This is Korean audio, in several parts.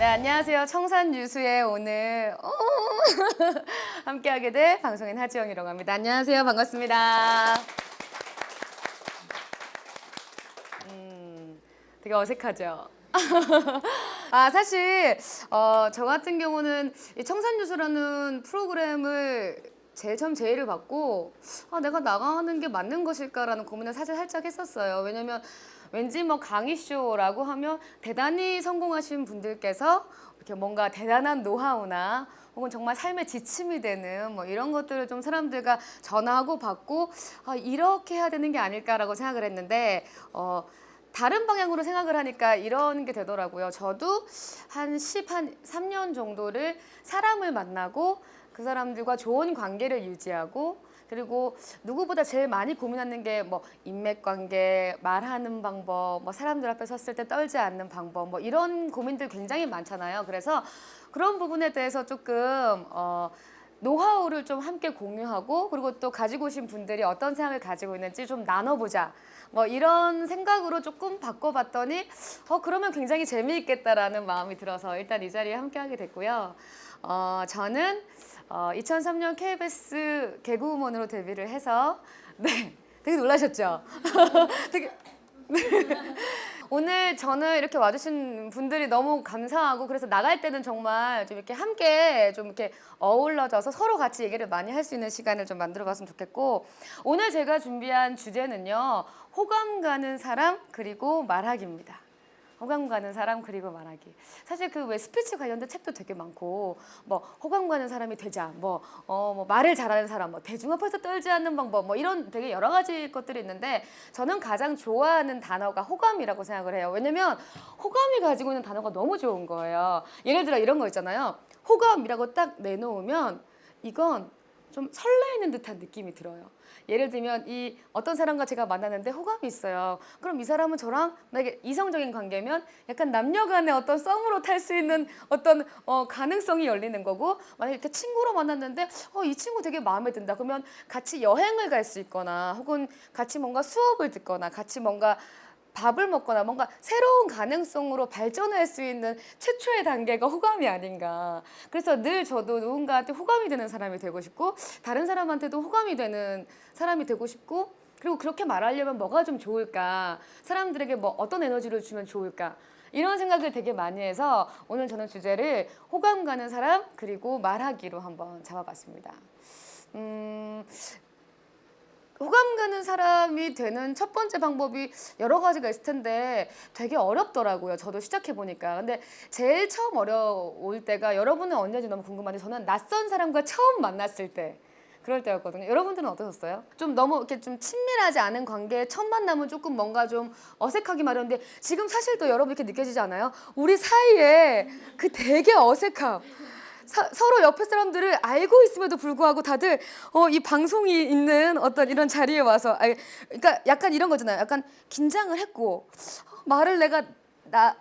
안녕하세요. 청산유수의 오늘 함께하게 될 방송인 하지영이라고 합니다. 안녕하세요. 반갑습니다. 되게 어색하죠? 사실 저 같은 경우는 이 청산유수라는 프로그램을 제일 처음 제의를 받고 내가 나가는 게 맞는 것일까라는 고민을 사실 살짝 했었어요. 왜냐면 왠지 뭐 강의쇼라고 하면 대단히 성공하신 분들께서 이렇게 뭔가 대단한 노하우나 혹은 정말 삶의 지침이 되는 뭐 이런 것들을 좀 사람들과 전하고 받고 이렇게 해야 되는 게 아닐까라고 생각을 했는데 다른 방향으로 생각을 하니까 이런 게 되더라고요. 저도 한 3년 정도를 사람을 만나고 그 사람들과 좋은 관계를 유지하고 그리고 누구보다 제일 많이 고민하는 게 뭐 인맥 관계, 말하는 방법, 뭐 사람들 앞에 섰을 때 떨지 않는 방법, 뭐 이런 고민들 굉장히 많잖아요. 그래서 그런 부분에 대해서 조금 노하우를 좀 함께 공유하고 그리고 또 가지고 오신 분들이 어떤 생각을 가지고 있는지 좀 나눠보자. 뭐 이런 생각으로 조금 바꿔봤더니 그러면 굉장히 재미있겠다라는 마음이 들어서 일단 이 자리에 함께하게 됐고요. 저는 2003년 KBS 개그우먼으로 데뷔를 해서 되게 놀라셨죠? 되게 오늘 저는 이렇게 와주신 분들이 너무 감사하고 그래서 나갈 때는 정말 좀 이렇게 함께 좀 이렇게 어울러져서 서로 같이 얘기를 많이 할 수 있는 시간을 좀 만들어봤으면 좋겠고 오늘 제가 준비한 주제는요 호감 가는 사람 그리고 말하기입니다. 호감 가는 사람 그리고 말하기. 사실 그 왜 스피치 관련된 책도 되게 많고 뭐 호감 가는 사람이 되자 뭐 말을 잘하는 사람 뭐 대중 앞에서 떨지 않는 방법 뭐 이런 되게 여러 가지 것들이 있는데 저는 가장 좋아하는 단어가 호감이라고 생각을 해요. 왜냐면 호감이 가지고 있는 단어가 너무 좋은 거예요. 예를 들어 이런 거 있잖아요. 호감이라고 딱 내놓으면 이건 좀 설레이는 듯한 느낌이 들어요. 예를 들면 이 어떤 사람과 제가 만나는데 호감이 있어요. 그럼 이 사람은 저랑 만약에 이성적인 관계면 약간 남녀 간의 어떤 썸으로 탈 수 있는 어떤 가능성이 열리는 거고 만약에 이렇게 친구로 만났는데 이 친구 되게 마음에 든다. 그러면 같이 여행을 갈 수 있거나 혹은 같이 뭔가 수업을 듣거나 같이 뭔가 밥을 먹거나 뭔가 새로운 가능성으로 발전할 수 있는 최초의 단계가 호감이 아닌가. 그래서 늘 저도 누군가한테 호감이 되는 사람이 되고 싶고 다른 사람한테도 호감이 되는 사람이 되고 싶고 그리고 그렇게 말하려면 뭐가 좀 좋을까. 사람들에게 뭐 어떤 에너지를 주면 좋을까. 이런 생각을 되게 많이 해서 오늘 저는 주제를 호감 가는 사람 그리고 말하기로 한번 잡아봤습니다. 호감 가는 사람이 되는 첫 번째 방법이 여러 가지가 있을 텐데 되게 어렵더라고요. 저도 시작해보니까. 근데 제일 처음 어려울 때가 여러분은 언제인지 너무 궁금한데 저는 낯선 사람과 처음 만났을 때 그럴 때였거든요. 여러분들은 어떠셨어요? 좀 너무 이렇게 좀 친밀하지 않은 관계에 첫 만남은 조금 뭔가 좀 어색하기 마련인데 지금 사실 또 여러분 이렇게 느껴지지 않아요? 우리 사이에 그 되게 어색함. 서로 옆에 사람들을 알고 있음에도 불구하고 다들 이 방송이 있는 어떤 이런 자리에 와서 그러니까 약간 이런 거잖아요. 약간 긴장을 했고 말을 내가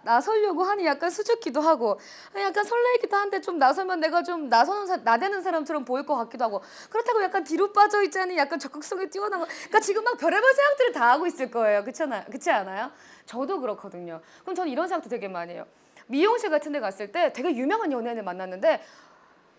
나서려고 하니 약간 수줍기도 하고 약간 설레기도 한데 좀 나서면 내가 좀 나대는 사람처럼 보일 것 같기도 하고 그렇다고 약간 뒤로 빠져 있자니 약간 적극성이 뛰어난 거 그러니까 지금 막 별의별 생각들을 다 하고 있을 거예요. 그렇지 않아요? 저도 그렇거든요. 그럼 저는 이런 생각도 되게 많이 해요. 미용실 같은 데 갔을 때 되게 유명한 연예인을 만났는데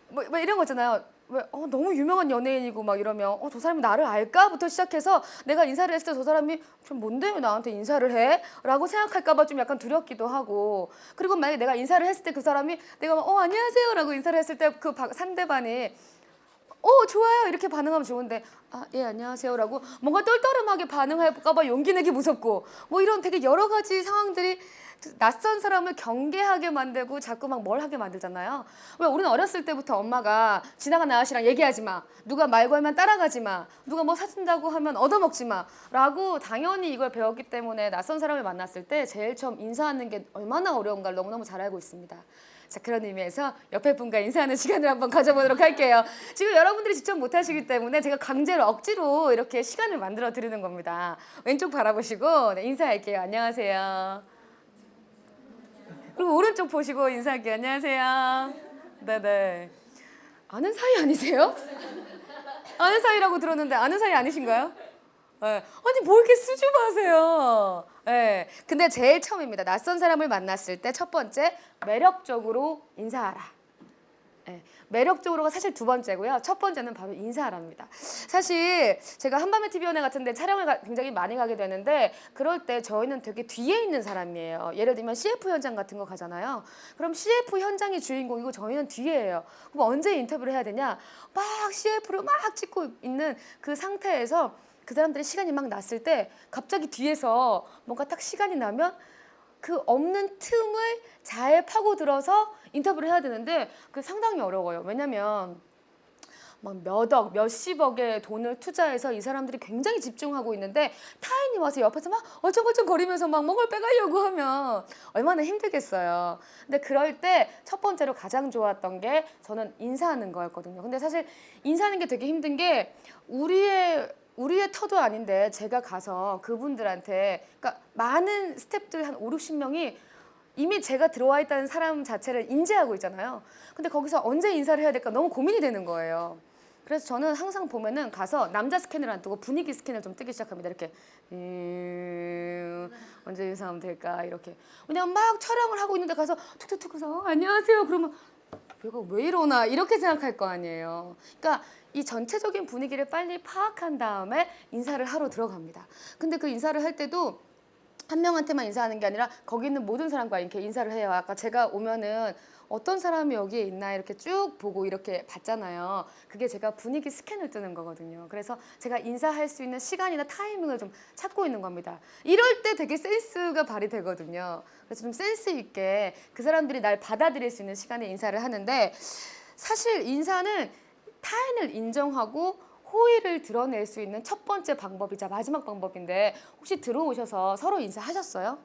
뭐 이런 거 있잖아요. 왜 너무 유명한 연예인이고 막 이러면 저 사람이 나를 알까?부터 시작해서 내가 인사를 했을 때 저 사람이 좀 뭔데 왜 나한테 인사를 해? 라고 생각할까 봐 좀 약간 두렵기도 하고 그리고 만약에 내가 인사를 했을 때 그 사람이 내가 막 안녕하세요 라고 인사를 했을 때 그 상대방이 좋아요 이렇게 반응하면 좋은데 예 안녕하세요 라고 뭔가 똘똘하게 반응할까 봐 용기 내기 무섭고 뭐 이런 되게 여러 가지 상황들이 낯선 사람을 경계하게 만들고 자꾸 막 뭘 하게 만들잖아요. 왜 우리는 어렸을 때부터 엄마가 지나가는 아저씨랑 얘기하지 마. 누가 말 걸면 따라가지 마. 누가 뭐 사준다고 하면 얻어먹지 마. 라고 당연히 이걸 배웠기 때문에 낯선 사람을 만났을 때 제일 처음 인사하는 게 얼마나 어려운가를 너무너무 잘 알고 있습니다. 자, 그런 의미에서 옆에 분과 인사하는 시간을 한번 가져보도록 할게요. 지금 여러분들이 직접 못하시기 때문에 제가 강제로 억지로 이렇게 시간을 만들어 드리는 겁니다. 왼쪽 바라보시고 인사할게요. 안녕하세요. 그리고 오른쪽 보시고 인사할게요. 안녕하세요. 네네. 아는 사이 아니세요? 아는 사이라고 들었는데 아는 사이 아니신가요? 예. 아니 뭐 이렇게 수줍어하세요. 예. 근데 제일 처음입니다. 낯선 사람을 만났을 때 첫 번째 매력적으로 인사하라. 예. 매력적으로가 사실 두 번째고요. 첫 번째는 바로 인사하랍니다. 사실 제가 한밤의 TV 연애 같은 데 촬영을 굉장히 많이 가게 되는데 그럴 때 저희는 되게 뒤에 있는 사람이에요. 예를 들면 CF 현장 같은 거 가잖아요. 그럼 CF 현장이 주인공이고 저희는 뒤에예요. 그럼 언제 인터뷰를 해야 되냐? 막 CF를 막 찍고 있는 그 상태에서 그 사람들이 시간이 막 났을 때 갑자기 뒤에서 뭔가 딱 시간이 나면 그 없는 틈을 잘 파고들어서 인터뷰를 해야 되는데 그게 상당히 어려워요. 왜냐면 막 몇 억, 몇십억의 돈을 투자해서 이 사람들이 굉장히 집중하고 있는데 타인이 와서 옆에서 막 얼쩡얼쩡거리면서 막 뭔가를 빼가려고 하면 얼마나 힘들겠어요. 근데 그럴 때 첫 번째로 가장 좋았던 게 저는 인사하는 거였거든요. 근데 사실 인사하는 게 되게 힘든 게 우리의 터도 아닌데 제가 가서 그분들한테 그러니까 많은 스태프들 한 5, 60명이 이미 제가 들어와 있다는 사람 자체를 인지하고 있잖아요. 근데 거기서 언제 인사를 해야 될까 너무 고민이 되는 거예요. 그래서 저는 항상 보면은 가서 남자 스캔을 안 뜨고 분위기 스캔을 좀 뜨기 시작합니다. 이렇게 언제 인사하면 될까 이렇게. 그냥 막 촬영을 하고 있는데 가서 툭툭툭 해서 안녕하세요 그러면 얘가 왜 이러나 이렇게 생각할 거 아니에요. 그러니까 이 전체적인 분위기를 빨리 파악한 다음에 인사를 하러 들어갑니다. 근데 그 인사를 할 때도 한 명한테만 인사하는 게 아니라 거기 있는 모든 사람과 이렇게 인사를 해요. 아까 제가 오면은 어떤 사람이 여기에 있나 이렇게 쭉 보고 이렇게 봤잖아요. 그게 제가 분위기 스캔을 뜨는 거거든요. 그래서 제가 인사할 수 있는 시간이나 타이밍을 좀 찾고 있는 겁니다. 이럴 때 되게 센스가 발휘되거든요. 그래서 좀 센스 있게 그 사람들이 날 받아들일 수 있는 시간에 인사를 하는데 사실 인사는 타인을 인정하고 호의를 드러낼 수 있는 첫 번째 방법이자 마지막 방법인데 혹시 들어오셔서 서로 인사하셨어요?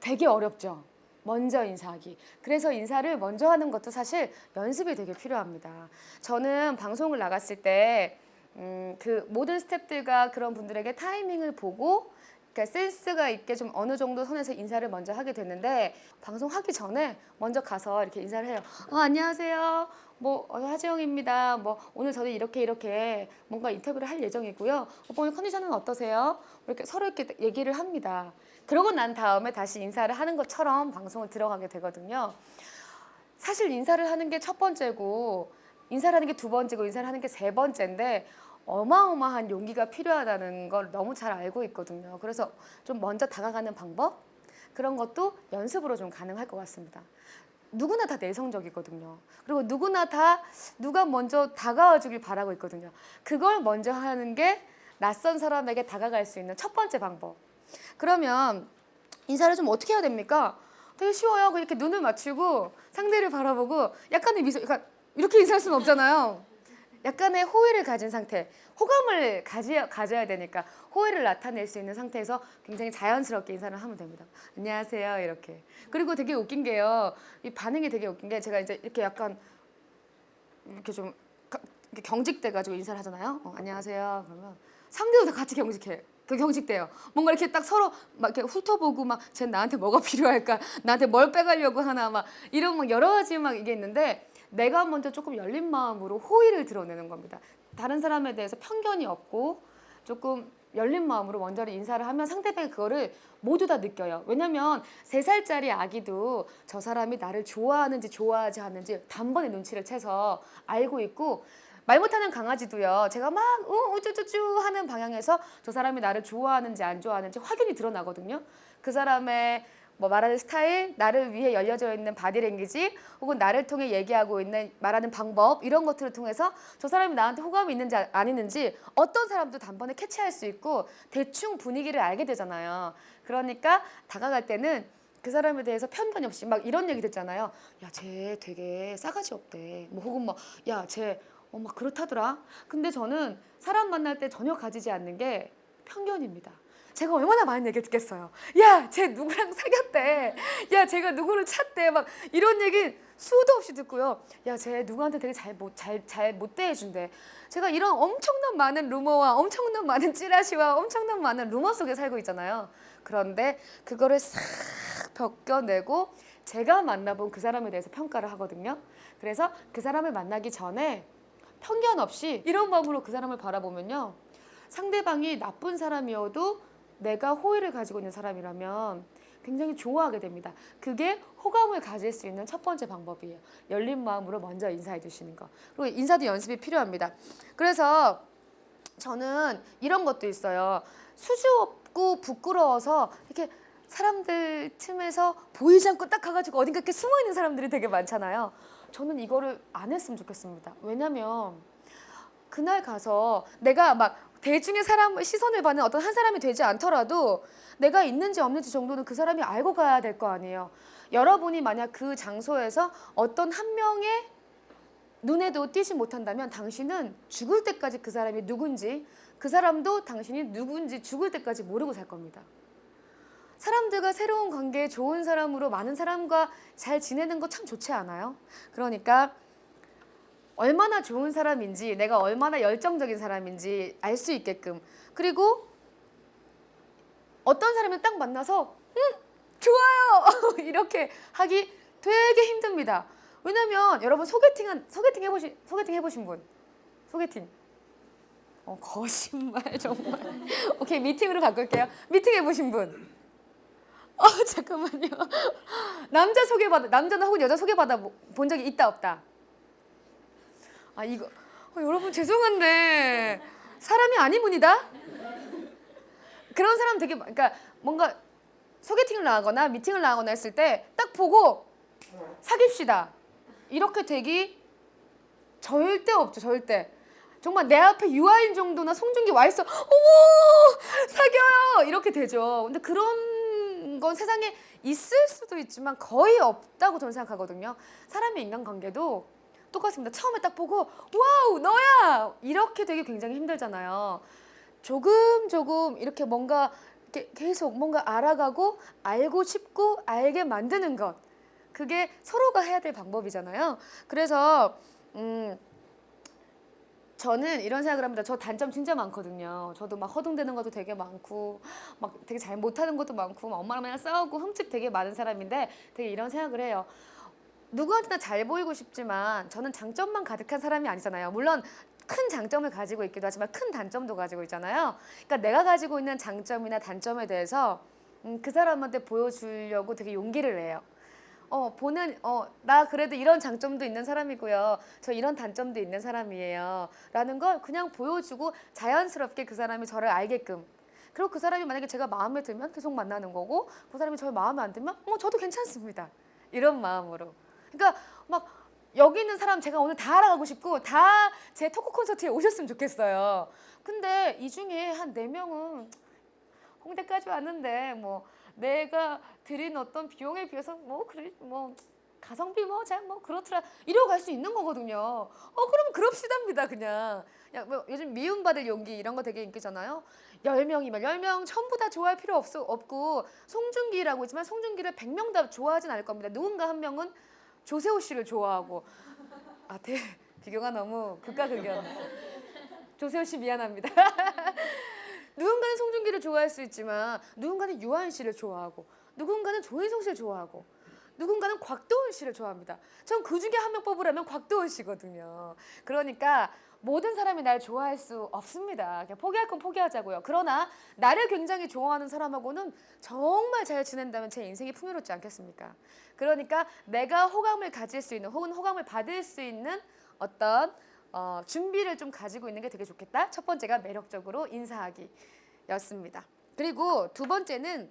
되게 어렵죠. 먼저 인사하기. 그래서 인사를 먼저 하는 것도 사실 연습이 되게 필요합니다. 저는 방송을 나갔을 때 그 모든 스태프들과 그런 분들에게 타이밍을 보고 그러니까 센스가 있게 좀 어느 정도 선에서 인사를 먼저 하게 됐는데 방송하기 전에 먼저 가서 이렇게 인사를 해요. 안녕하세요. 하지영입니다. 오늘 저는 이렇게 뭔가 인터뷰를 할 예정이고요. 오빠 오늘 컨디션은 어떠세요? 이렇게 서로 이렇게 얘기를 합니다. 그러고 난 다음에 다시 인사를 하는 것처럼 방송을 들어가게 되거든요. 사실 인사를 하는 게 첫 번째고 인사를 하는 게 두 번째고 인사를 하는 게 세 번째인데 어마어마한 용기가 필요하다는 걸 너무 잘 알고 있거든요. 그래서 좀 먼저 다가가는 방법? 그런 것도 연습으로 좀 가능할 것 같습니다. 누구나 다 내성적이거든요. 그리고 누구나 다 누가 먼저 다가와 주길 바라고 있거든요. 그걸 먼저 하는 게 낯선 사람에게 다가갈 수 있는 첫 번째 방법. 그러면 인사를 좀 어떻게 해야 됩니까? 되게 쉬워요. 이렇게 눈을 맞추고 상대를 바라보고 약간의 미소, 그러니까 이렇게 인사할 수는 없잖아요. 약간의 호의를 가진 상태, 호감을 가져야 되니까 호의를 나타낼 수 있는 상태에서 굉장히 자연스럽게 인사를 하면 됩니다. 안녕하세요 이렇게. 그리고 되게 웃긴 게요. 이 반응이 되게 웃긴 게 제가 이제 이렇게 약간 이렇게 좀 이렇게 경직돼가지고 인사를 하잖아요. 안녕하세요 그러면 상대도 다 같이 경직해. 그 경직돼요. 뭔가 이렇게 딱 서로 막 이렇게 훑어보고 막 쟤 나한테 뭐가 필요할까? 나한테 뭘 빼가려고 하나 막 이런 막 여러 가지 막 이게 있는데 내가 먼저 조금 열린 마음으로 호의를 드러내는 겁니다. 다른 사람에 대해서 편견이 없고 조금 열린 마음으로 먼저 인사를 하면 상대방이 그거를 모두 다 느껴요. 왜냐면 3살짜리 아기도 저 사람이 나를 좋아하는지 좋아하지 않는지 단번에 눈치를 채서 알고 있고 말 못하는 강아지도요. 제가 막 우쭈쭈쭈 하는 방향에서 저 사람이 나를 좋아하는지 안 좋아하는지 확연히 드러나거든요. 그 사람의 말하는 스타일, 나를 위해 열려져 있는 바디랭귀지 혹은 나를 통해 얘기하고 있는 말하는 방법 이런 것들을 통해서 저 사람이 나한테 호감이 있는지 아니는지 어떤 사람도 단번에 캐치할 수 있고 대충 분위기를 알게 되잖아요. 그러니까 다가갈 때는 그 사람에 대해서 편견이 없이 막 이런 얘기 듣잖아요. 야, 쟤 되게 싸가지 없대. 혹은 야, 쟤 막 그렇다더라. 근데 저는 사람 만날 때 전혀 가지지 않는 게 편견입니다. 제가 얼마나 많은 얘기 듣겠어요. 야, 쟤 누구랑 사귀었대. 야, 쟤가 누구를 찾대. 막 이런 얘기 수도 없이 듣고요. 야, 쟤 누구한테 되게 잘 못 대해준대. 제가 이런 엄청난 많은 루머와 엄청난 많은 찌라시와 엄청난 많은 루머 속에 살고 있잖아요. 그런데 그거를 싹 벗겨내고 제가 만나본 그 사람에 대해서 평가를 하거든요. 그래서 그 사람을 만나기 전에 편견 없이 이런 마음으로 그 사람을 바라보면요. 상대방이 나쁜 사람이어도 내가 호의를 가지고 있는 사람이라면 굉장히 좋아하게 됩니다. 그게 호감을 가질 수 있는 첫 번째 방법이에요. 열린 마음으로 먼저 인사해 주시는 거. 그리고 인사도 연습이 필요합니다. 그래서 저는 이런 것도 있어요. 수줍 없고 부끄러워서 이렇게 사람들 틈에서 보이지 않고 딱 가가지고 어딘가 이렇게 숨어 있는 사람들이 되게 많잖아요. 저는 이거를 안 했으면 좋겠습니다. 왜냐면 그날 가서 내가 막 대중의 사람 시선을 받는 어떤 한 사람이 되지 않더라도 내가 있는지 없는지 정도는 그 사람이 알고 가야 될 거 아니에요. 여러분이 만약 그 장소에서 어떤 한 명의 눈에도 띄지 못한다면 당신은 죽을 때까지 그 사람이 누군지, 그 사람도 당신이 누군지 죽을 때까지 모르고 살 겁니다. 사람들과 새로운 관계, 좋은 사람으로 많은 사람과 잘 지내는 거 참 좋지 않아요? 그러니까 얼마나 좋은 사람인지, 내가 얼마나 열정적인 사람인지 알 수 있게끔, 그리고 어떤 사람을 딱 만나서 좋아요 이렇게 하기 되게 힘듭니다. 왜냐면 여러분 소개팅 해보신 분, 소개팅 거짓말 정말. 오케이, 미팅으로 바꿀게요. 미팅 해보신 분. 잠깐만요. 남자나 혹은 여자 소개받아 본 적이 있다 없다? 이거 여러분 죄송한데 사람이 아닌 분이다? 그런 사람 되게, 그러니까 뭔가 소개팅을 나가거나 미팅을 나가거나 했을 때 딱 보고 사귀시다 이렇게 되기 절대 없죠. 절대. 정말 내 앞에 유아인 정도나 송중기 와 있어, 어머 사겨요 이렇게 되죠. 근데 그런 건 세상에 있을 수도 있지만 거의 없다고 저는 생각하거든요. 사람의 인간관계도 똑같습니다. 처음에 딱 보고 와우 너야 이렇게 되게 굉장히 힘들잖아요. 조금 이렇게 뭔가 이렇게 계속 뭔가 알아가고 알고 싶고 알게 만드는 것, 그게 서로가 해야 될 방법이잖아요. 그래서 저는 이런 생각을 합니다. 저 단점 진짜 많거든요. 저도 막 허둥대는 것도 되게 많고 막 되게 잘 못하는 것도 많고 막 엄마랑 맨날 싸우고 흠집 되게 많은 사람인데 되게 이런 생각을 해요. 누구한테나 잘 보이고 싶지만 저는 장점만 가득한 사람이 아니잖아요. 물론 큰 장점을 가지고 있기도 하지만 큰 단점도 가지고 있잖아요. 그러니까 내가 가지고 있는 장점이나 단점에 대해서 그 사람한테 보여주려고 되게 용기를 내요. 나 그래도 이런 장점도 있는 사람이고요. 저 이런 단점도 있는 사람이에요. 라는 걸 그냥 보여주고 자연스럽게 그 사람이 저를 알게끔. 그리고 그 사람이 만약에 제가 마음에 들면 계속 만나는 거고, 그 사람이 저를 마음에 안 들면 저도 괜찮습니다. 이런 마음으로. 그러니까 막 여기 있는 사람 제가 오늘 다 알아가고 싶고 다 제 토크 콘서트에 오셨으면 좋겠어요. 근데 이 중에 한 4명은 홍대까지 왔는데 내가 드린 어떤 비용에 비해서 가성비 잘 그렇더라 이러고 갈 수 있는 거거든요. 그러면 그럽시답니다. 그냥 요즘 미움받을 용기 이런 거 되게 인기잖아요. 10명이면 10명 전부 다 좋아할 필요 없고 송중기라고 있지만 송중기를 100명 다 좋아하진 않을 겁니다. 누군가 한 명은 조세호 씨를 좋아하고 비교가 너무 극과 극이었네. 조세호 씨 미안합니다. 누군가는 송중기를 좋아할 수 있지만 누군가는 유아인 씨를 좋아하고 누군가는 조인성 씨를 좋아하고 누군가는 곽도원 씨를 좋아합니다. 전 그 중에 한 명 뽑으라면 곽도원 씨거든요. 그러니까 모든 사람이 날 좋아할 수 없습니다. 그냥 포기할 건 포기하자고요. 그러나 나를 굉장히 좋아하는 사람하고는 정말 잘 지낸다면 제 인생이 풍요롭지 않겠습니까? 그러니까 내가 호감을 가질 수 있는 혹은 호감을 받을 수 있는 어떤 준비를 좀 가지고 있는 게 되게 좋겠다. 첫 번째가 매력적으로 인사하기였습니다. 그리고 두 번째는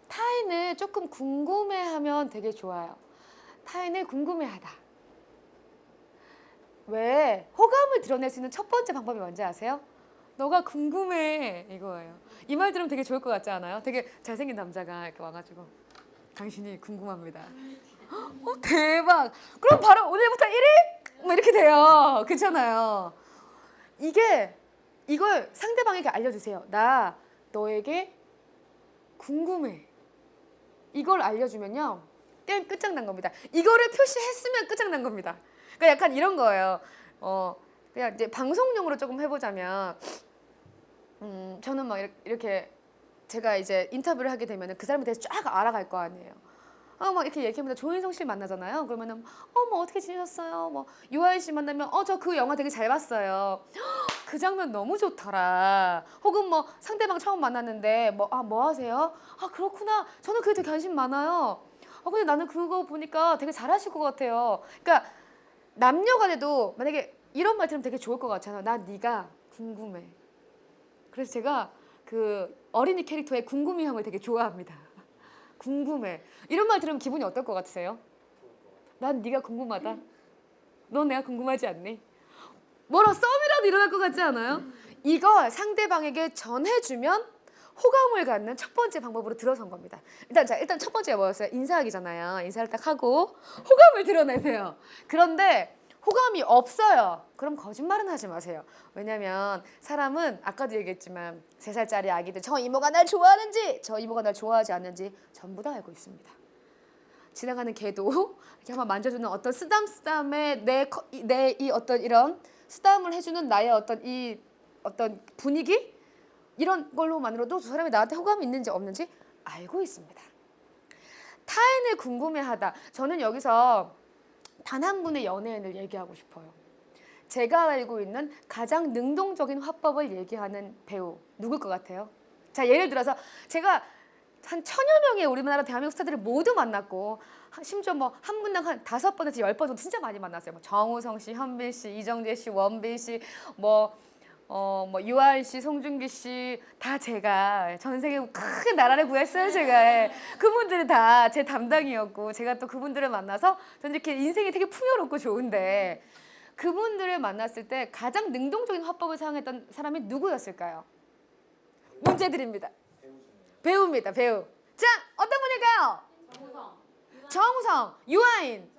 타인을 조금 궁금해하면 되게 좋아요. 타인을 궁금해하다. 왜? 호감을 드러낼 수 있는 첫 번째 방법이 뭔지 아세요? 너가 궁금해 이거예요. 이 말 들으면 되게 좋을 것 같지 않아요? 되게 잘생긴 남자가 이렇게 와가지고 당신이 궁금합니다. 대박! 그럼 바로 오늘부터 1일? 이렇게 돼요. 그렇잖아요. 이걸 상대방에게 알려주세요. 나 너에게 궁금해. 이걸 알려주면요. 게임 끝장난 겁니다. 이거를 표시했으면 끝장난 겁니다. 그러니까 약간 이런 거예요. 그냥 이제 방송용으로 조금 해보자면, 저는 막 이렇게 제가 이제 인터뷰를 하게 되면 그 사람에 대해서 쫙 알아갈 거 아니에요. 막 이렇게 얘기합니다. 조인성 씨 만나잖아요. 그러면은 뭐 어떻게 지내셨어요? 뭐 유아인 씨 만나면 저 그 영화 되게 잘 봤어요. 그 장면 너무 좋더라. 혹은 뭐 상대방 처음 만났는데 뭐 하세요? 그렇구나. 저는 그게 되게 관심 많아요. 근데 나는 그거 보니까 되게 잘하실 것 같아요. 그러니까 남녀간에도 만약에 이런 말 들으면 되게 좋을 것 같잖아요. 나 네가 궁금해. 그래서 제가 그 어린이 캐릭터의 궁금이형을 되게 좋아합니다. 궁금해. 이런 말 들으면 기분이 어떨 것 같으세요? 난 네가 궁금하다. 넌 내가 궁금하지 않니? 뭐라 썸이라도 일어날 것 같지 않아요? 이걸 상대방에게 전해주면 호감을 갖는 첫 번째 방법으로 들어선 겁니다. 일단 첫 번째가 뭐였어요? 인사하기잖아요. 인사를 딱 하고 호감을 드러내세요. 그런데 호감이 없어요. 그럼 거짓말은 하지 마세요. 왜냐면 사람은 아까도 얘기했지만 3살짜리 아기들 저 이모가 날 좋아하는지 저 이모가 날 좋아하지 않는지 전부 다 알고 있습니다. 지나가는 개도 이렇게 한번 만져주는 어떤 쓰담쓰담의 내 이 어떤 이런 쓰담을 해주는 나의 어떤 분위기 이런 걸로만으로도 두 사람이 나한테 호감이 있는지 없는지 알고 있습니다. 타인을 궁금해하다. 저는 여기서 단 한 분의 연예인을 얘기하고 싶어요. 제가 알고 있는 가장 능동적인 화법을 얘기하는 배우 누굴 것 같아요? 자, 예를 들어서 제가 한 1000여 명의 우리나라 대한민국 스타들을 모두 만났고 심지어 뭐 한 분당 한 5번에서 10번 정도 진짜 많이 만났어요. 뭐 정우성 씨, 현빈 씨, 이정재 씨, 원빈 씨, 뭐 유아인 씨, 송중기 씨 다 제가 전 세계 큰 나라를 구했어요. 제가 그분들은 다 제 담당이었고 제가 또 그분들을 만나서 저는 이렇게 인생이 되게 풍요롭고 좋은데 그분들을 만났을 때 가장 능동적인 화법을 사용했던 사람이 누구였을까요? 문제 드립니다. 배우입니다. 배우. 자, 어떤 분일까요? 정우성, 유아인,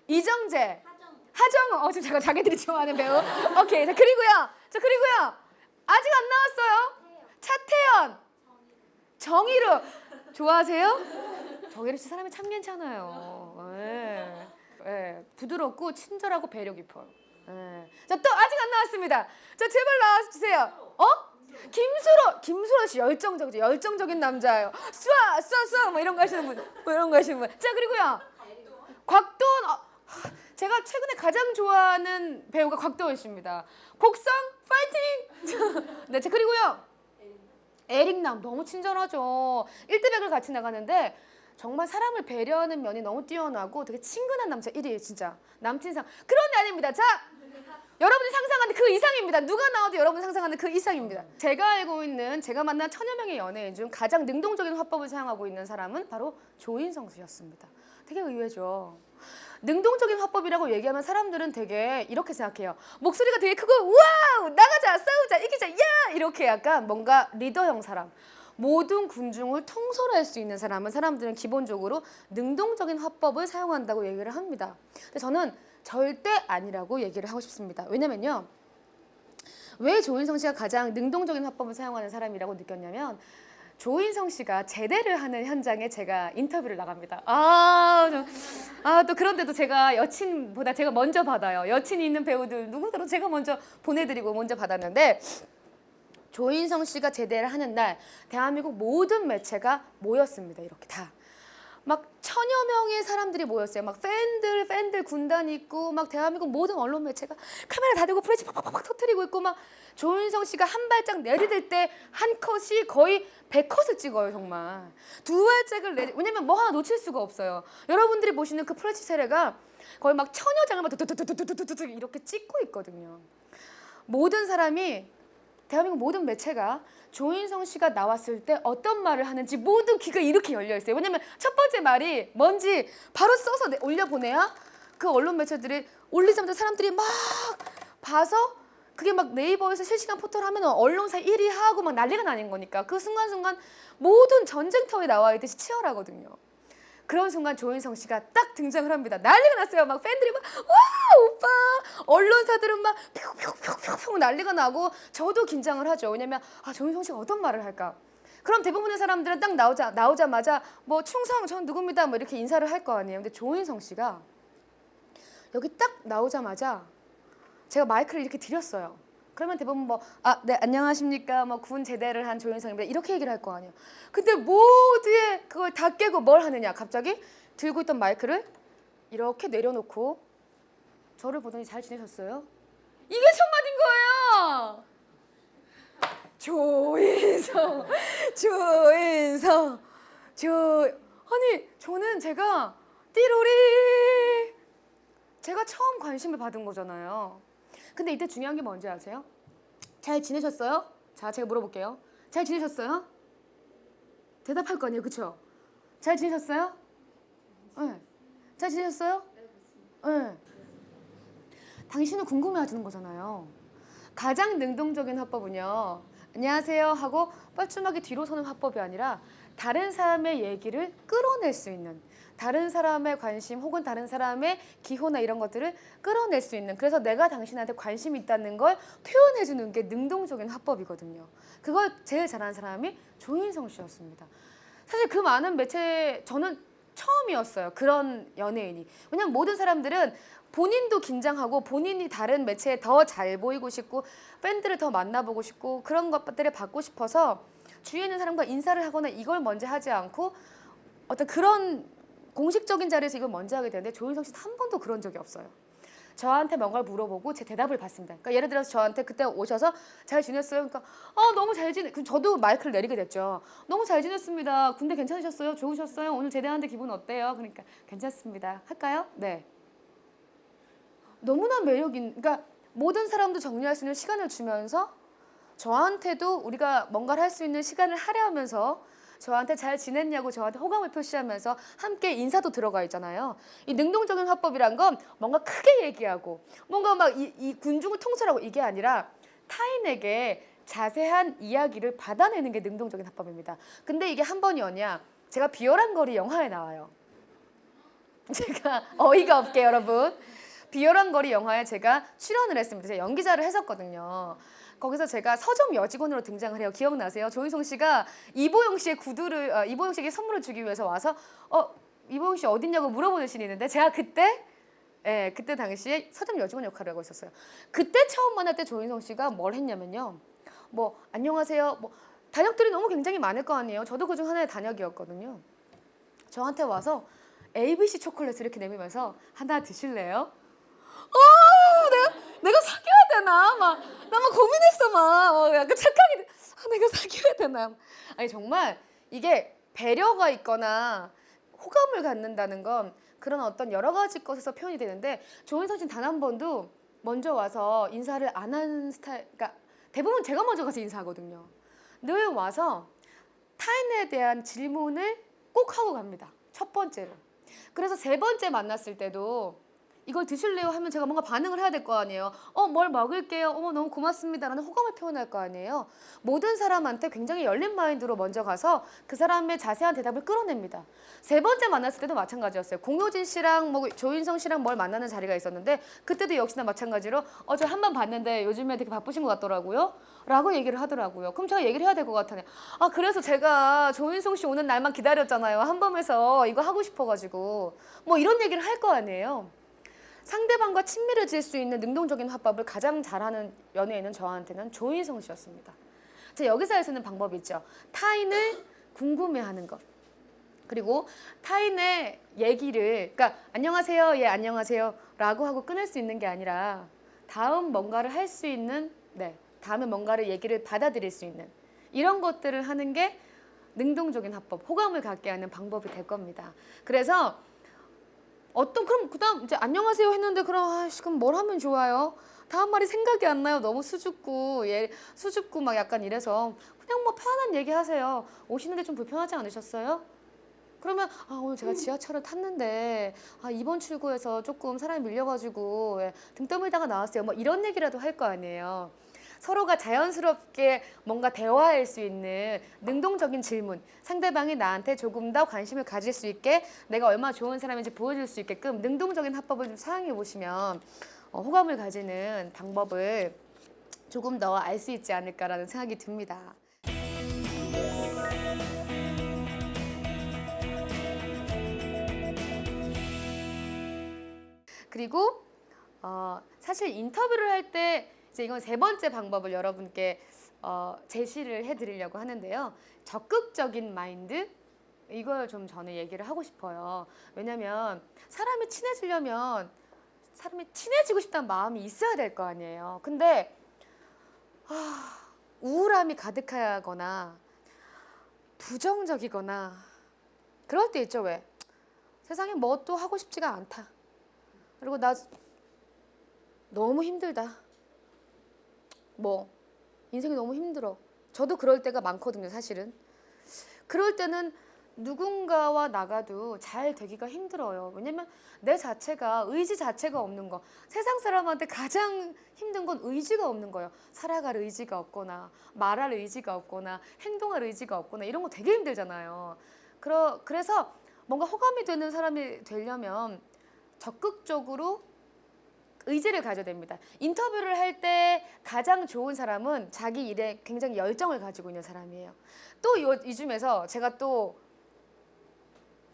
이정재, 하정우. 지금 제가 자기들이 좋아하는 배우. 오케이. 자, 그리고요. 아직 안 나왔어요. 차태현, 정의로. 좋아하세요? 정의로 씨 사람이 참 괜찮아요. 부드럽고 친절하고 배려 깊어요. 자, 또 아직 안 나왔습니다. 자, 제발 나와주세요. 김수로 씨 열정적이죠. 열정적인 남자예요. 쏴 뭐 이런 거 하시는 분. 자, 그리고요. 곽도원. 제가 최근에 가장 좋아하는 배우가 곽도원 씨입니다. 곡성 파이팅! 네, 자, 그리고요. 에릭남 너무 친절하죠. 1대100을 같이 나가는데 정말 사람을 배려하는 면이 너무 뛰어나고 되게 친근한 남자 1위에요, 진짜. 남친상. 그런데 아닙니다. 자, 여러분이 상상하는 그 이상입니다. 누가 나와도 여러분이 상상하는 그 이상입니다. 제가 알고 있는 제가 만난 1000여 명의 연예인 중 가장 능동적인 화법을 사용하고 있는 사람은 바로 조인성 씨였습니다. 되게 의외죠. 능동적인 화법이라고 얘기하면 사람들은 되게 이렇게 생각해요. 목소리가 되게 크고 와우 나가자 싸우자 이기자 야 이렇게 약간 뭔가 리더형 사람. 모든 군중을 통솔할 수 있는 사람들은 기본적으로 능동적인 화법을 사용한다고 얘기를 합니다. 근데 저는 절대 아니라고 얘기를 하고 싶습니다. 왜냐면요. 왜 조인성 씨가 가장 능동적인 화법을 사용하는 사람이라고 느꼈냐면 조인성 씨가 제대를 하는 현장에 제가 인터뷰를 나갑니다. 또 그런데도 제가 여친보다 제가 먼저 받아요. 여친이 있는 배우들 누구더라도 제가 먼저 보내드리고 먼저 받았는데 조인성 씨가 제대를 하는 날 대한민국 모든 매체가 모였습니다. 이렇게 다. 막 1000여 명의 사람들이 모였어요. 막 팬들 군단이 있고 막 대한민국 모든 언론 매체가 카메라 다 대고 플래시 팍팍팍 터뜨리고 있고 막 조인성 씨가 한 발짝 내디딜 때 한 컷이 거의 100컷을 찍어요. 정말. 두 발짝을 왜냐면 뭐 하나 놓칠 수가 없어요. 여러분들이 보시는 그 플래시 세례가 거의 막 1000여 장을 막 두두두두두두두 이렇게 찍고 있거든요. 모든 사람이 대한민국 모든 매체가 조인성 씨가 나왔을 때 어떤 말을 하는지 모든 귀가 이렇게 열려 있어요. 왜냐면 첫 번째 말이 뭔지 바로 써서 올려보내야 그 언론 매체들이 올리자마자 사람들이 막 봐서 그게 막 네이버에서 실시간 포털을 하면 언론사 1위 하고 막 난리가 나는 거니까 그 순간순간 모든 전쟁터에 나와 있듯이 치열하거든요. 그런 순간 조인성 씨가 딱 등장을 합니다. 난리가 났어요. 막 팬들이 막 와 오빠 언론사들은 막 뿅뿅뿅뿅 난리가 나고 저도 긴장을 하죠. 왜냐면 조인성 씨가 어떤 말을 할까. 그럼 대부분의 사람들은 딱 나오자마자 뭐 충성 전 누굽니다 뭐 이렇게 인사를 할 거 아니에요. 근데 조인성 씨가 여기 딱 나오자마자 제가 마이크를 이렇게 드렸어요. 그러면 대부분 네 안녕하십니까 뭐 군 제대를 한 조인성입니다 이렇게 얘기를 할 거 아니에요. 근데 모두의 그걸 다 깨고 뭘 하느냐 갑자기 들고 있던 마이크를 이렇게 내려놓고 저를 보더니 잘 지내셨어요? 이게 첫 마디인 거예요. 조인성, 조인성, 아니 저는 제가 띠로리 제가 처음 관심을 받은 거잖아요. 근데 이때 중요한 게 뭔지 아세요? 잘 지내셨어요? 자, 제가 물어볼게요. 잘 지내셨어요? 대답할 거 아니에요, 그쵸? 잘 지내셨어요? 네. 잘 지내셨어요? 네. 당신은 궁금해하시는 거잖아요. 가장 능동적인 화법은요. 안녕하세요 하고 뻘쭘하게 뒤로 서는 화법이 아니라 다른 사람의 얘기를 끌어낼 수 있는, 다른 사람의 관심 혹은 다른 사람의 기호나 이런 것들을 끌어낼 수 있는, 그래서 내가 당신한테 관심이 있다는 걸 표현해 주는 게 능동적인 화법이거든요. 그걸 제일 잘하는 사람이 조인성 씨였습니다. 사실 그 많은 매체 저는 처음이었어요. 그런 연예인이. 왜냐면 모든 사람들은 본인도 긴장하고 본인이 다른 매체에 더 잘 보이고 싶고 팬들을 더 만나보고 싶고 그런 것들을 받고 싶어서 주위에 있는 사람과 인사를 하거나 이걸 먼저 하지 않고 어떤 그런 공식적인 자리에서 이걸 먼저 하게 되는데 조인성 씨는 한 번도 그런 적이 없어요. 저한테 뭔가를 물어보고 제 대답을 받습니다. 그러니까 예를 들어서 저한테 그때 오셔서 잘 지냈어요? 그러니까 너무 잘 지내. 그럼 저도 마이크를 내리게 됐죠. 너무 잘 지냈습니다. 군대 괜찮으셨어요? 좋으셨어요? 오늘 제대하는데 기분 어때요? 그러니까 괜찮습니다. 할까요? 네. 너무나 매력인, 그러니까 모든 사람도 정리할 수 있는 시간을 주면서 저한테도 우리가 뭔가를 할 수 있는 시간을 하려면서 저한테 잘 지냈냐고 저한테 호감을 표시하면서 함께 인사도 들어가 있잖아요. 이 능동적인 화법이란 건 뭔가 크게 얘기하고 뭔가 막 이 군중을 통솔하고 이게 아니라 타인에게 자세한 이야기를 받아내는 게 능동적인 화법입니다. 근데 이게 한 번이었냐? 제가 비열한 거리 영화에 나와요. 제가 어이가 없게 여러분. 비열한 거리 영화에 제가 출연을 했습니다. 제가 연기자를 했었거든요. 거기서 제가 서점 여직원으로 등장을 해요. 기억나세요? 조인성 씨가 이보영 씨의 구두를 이보영 씨에게 선물을 주기 위해서 와서 이보영 씨 어딨냐고 물어보는 씬이 있는데 제가 그때 당시에 서점 여직원 역할을 하고 있었어요. 그때 처음 만날 때 조인성 씨가 뭘 했냐면요. 뭐 안녕하세요. 뭐 단역들이 너무 굉장히 많을 거 아니에요. 저도 그중 하나의 단역이었거든요. 저한테 와서 ABC 초콜릿을 이렇게 내밀면서 하나 드실래요? 내가 사귀어야 되나? 나 고민했어, 약간 착하게, 내가 사귀어야 되나? 아니, 정말 이게 배려가 있거나 호감을 갖는다는 건 그런 어떤 여러 가지 것에서 표현이 되는데 조인성 씨는 단 한 번도 먼저 와서 인사를 안 하는 스타일, 그러니까 대부분 제가 먼저 가서 인사하거든요. 늘 와서 타인에 대한 질문을 꼭 하고 갑니다. 첫 번째로. 그래서 세 번째 만났을 때도 이걸 드실래요? 하면 제가 뭔가 반응을 해야 될 거 아니에요. 뭘 먹을게요. 너무 고맙습니다. 라는 호감을 표현할 거 아니에요. 모든 사람한테 굉장히 열린 마인드로 먼저 가서 그 사람의 자세한 대답을 끌어냅니다. 세 번째 만났을 때도 마찬가지였어요. 공효진 씨랑 조인성 씨랑 뭘 만나는 자리가 있었는데 그때도 역시나 마찬가지로 저 한 번 봤는데 요즘에 되게 바쁘신 것 같더라고요. 라고 얘기를 하더라고요. 그럼 제가 얘기를 해야 될 것 같아요. 그래서 제가 조인성 씨 오는 날만 기다렸잖아요. 한밤에서 이거 하고 싶어가지고. 뭐 이런 얘기를 할 거 아니에요. 상대방과 친밀해질 수 있는 능동적인 화법을 가장 잘하는 연예인은 저한테는 조인성 씨였습니다. 제가 여기서 할 수 있는 방법이 있죠. 타인을 궁금해하는 것. 그리고 타인의 얘기를, 그러니까 안녕하세요, 예 안녕하세요 라고 하고 끊을 수 있는 게 아니라 다음 뭔가를 할 수 있는, 다음에 뭔가를 얘기를 받아들일 수 있는 이런 것들을 하는 게 능동적인 화법, 호감을 갖게 하는 방법이 될 겁니다. 그래서 그럼 그다음 이제 안녕하세요 했는데 그럼 뭘 하면 좋아요? 다음 말이 생각이 안 나요. 너무 수줍고 막 약간 이래서 그냥 뭐 편한 얘기 하세요. 오시는데 좀 불편하지 않으셨어요? 그러면 오늘 제가 지하철을 탔는데 이번 출구에서 조금 사람이 밀려가지고 등 떠밀다가 나왔어요. 뭐 이런 얘기라도 할 거 아니에요. 서로가 자연스럽게 뭔가 대화할 수 있는 능동적인 질문, 상대방이 나한테 조금 더 관심을 가질 수 있게 내가 얼마나 좋은 사람인지 보여줄 수 있게끔 능동적인 화법을 좀 사용해 보시면 호감을 가지는 방법을 조금 더 알 수 있지 않을까라는 생각이 듭니다. 그리고 사실 인터뷰를 할 때 이제 이건 세 번째 방법을 여러분께 제시를 해드리려고 하는데요. 적극적인 마인드, 이걸 좀 저는 얘기를 하고 싶어요. 왜냐면 사람이 친해지려면 사람이 친해지고 싶다는 마음이 있어야 될 거 아니에요. 근데 우울함이 가득하거나 부정적이거나 그럴 때 있죠. 왜? 세상에 뭐 또 하고 싶지가 않다. 그리고 나 너무 힘들다. 뭐 인생이 너무 힘들어. 저도 그럴 때가 많거든요, 사실은. 그럴 때는 누군가와 나가도 잘 되기가 힘들어요. 왜냐면 내 자체가 의지 자체가 없는 거. 세상 사람한테 가장 힘든 건 의지가 없는 거예요. 살아갈 의지가 없거나 말할 의지가 없거나 행동할 의지가 없거나 이런 거 되게 힘들잖아요. 그래서 뭔가 호감이 되는 사람이 되려면 적극적으로 의지를 가져야 됩니다. 인터뷰를 할 때 가장 좋은 사람은 자기 일에 굉장히 열정을 가지고 있는 사람이에요. 또 이 중에서 제가 또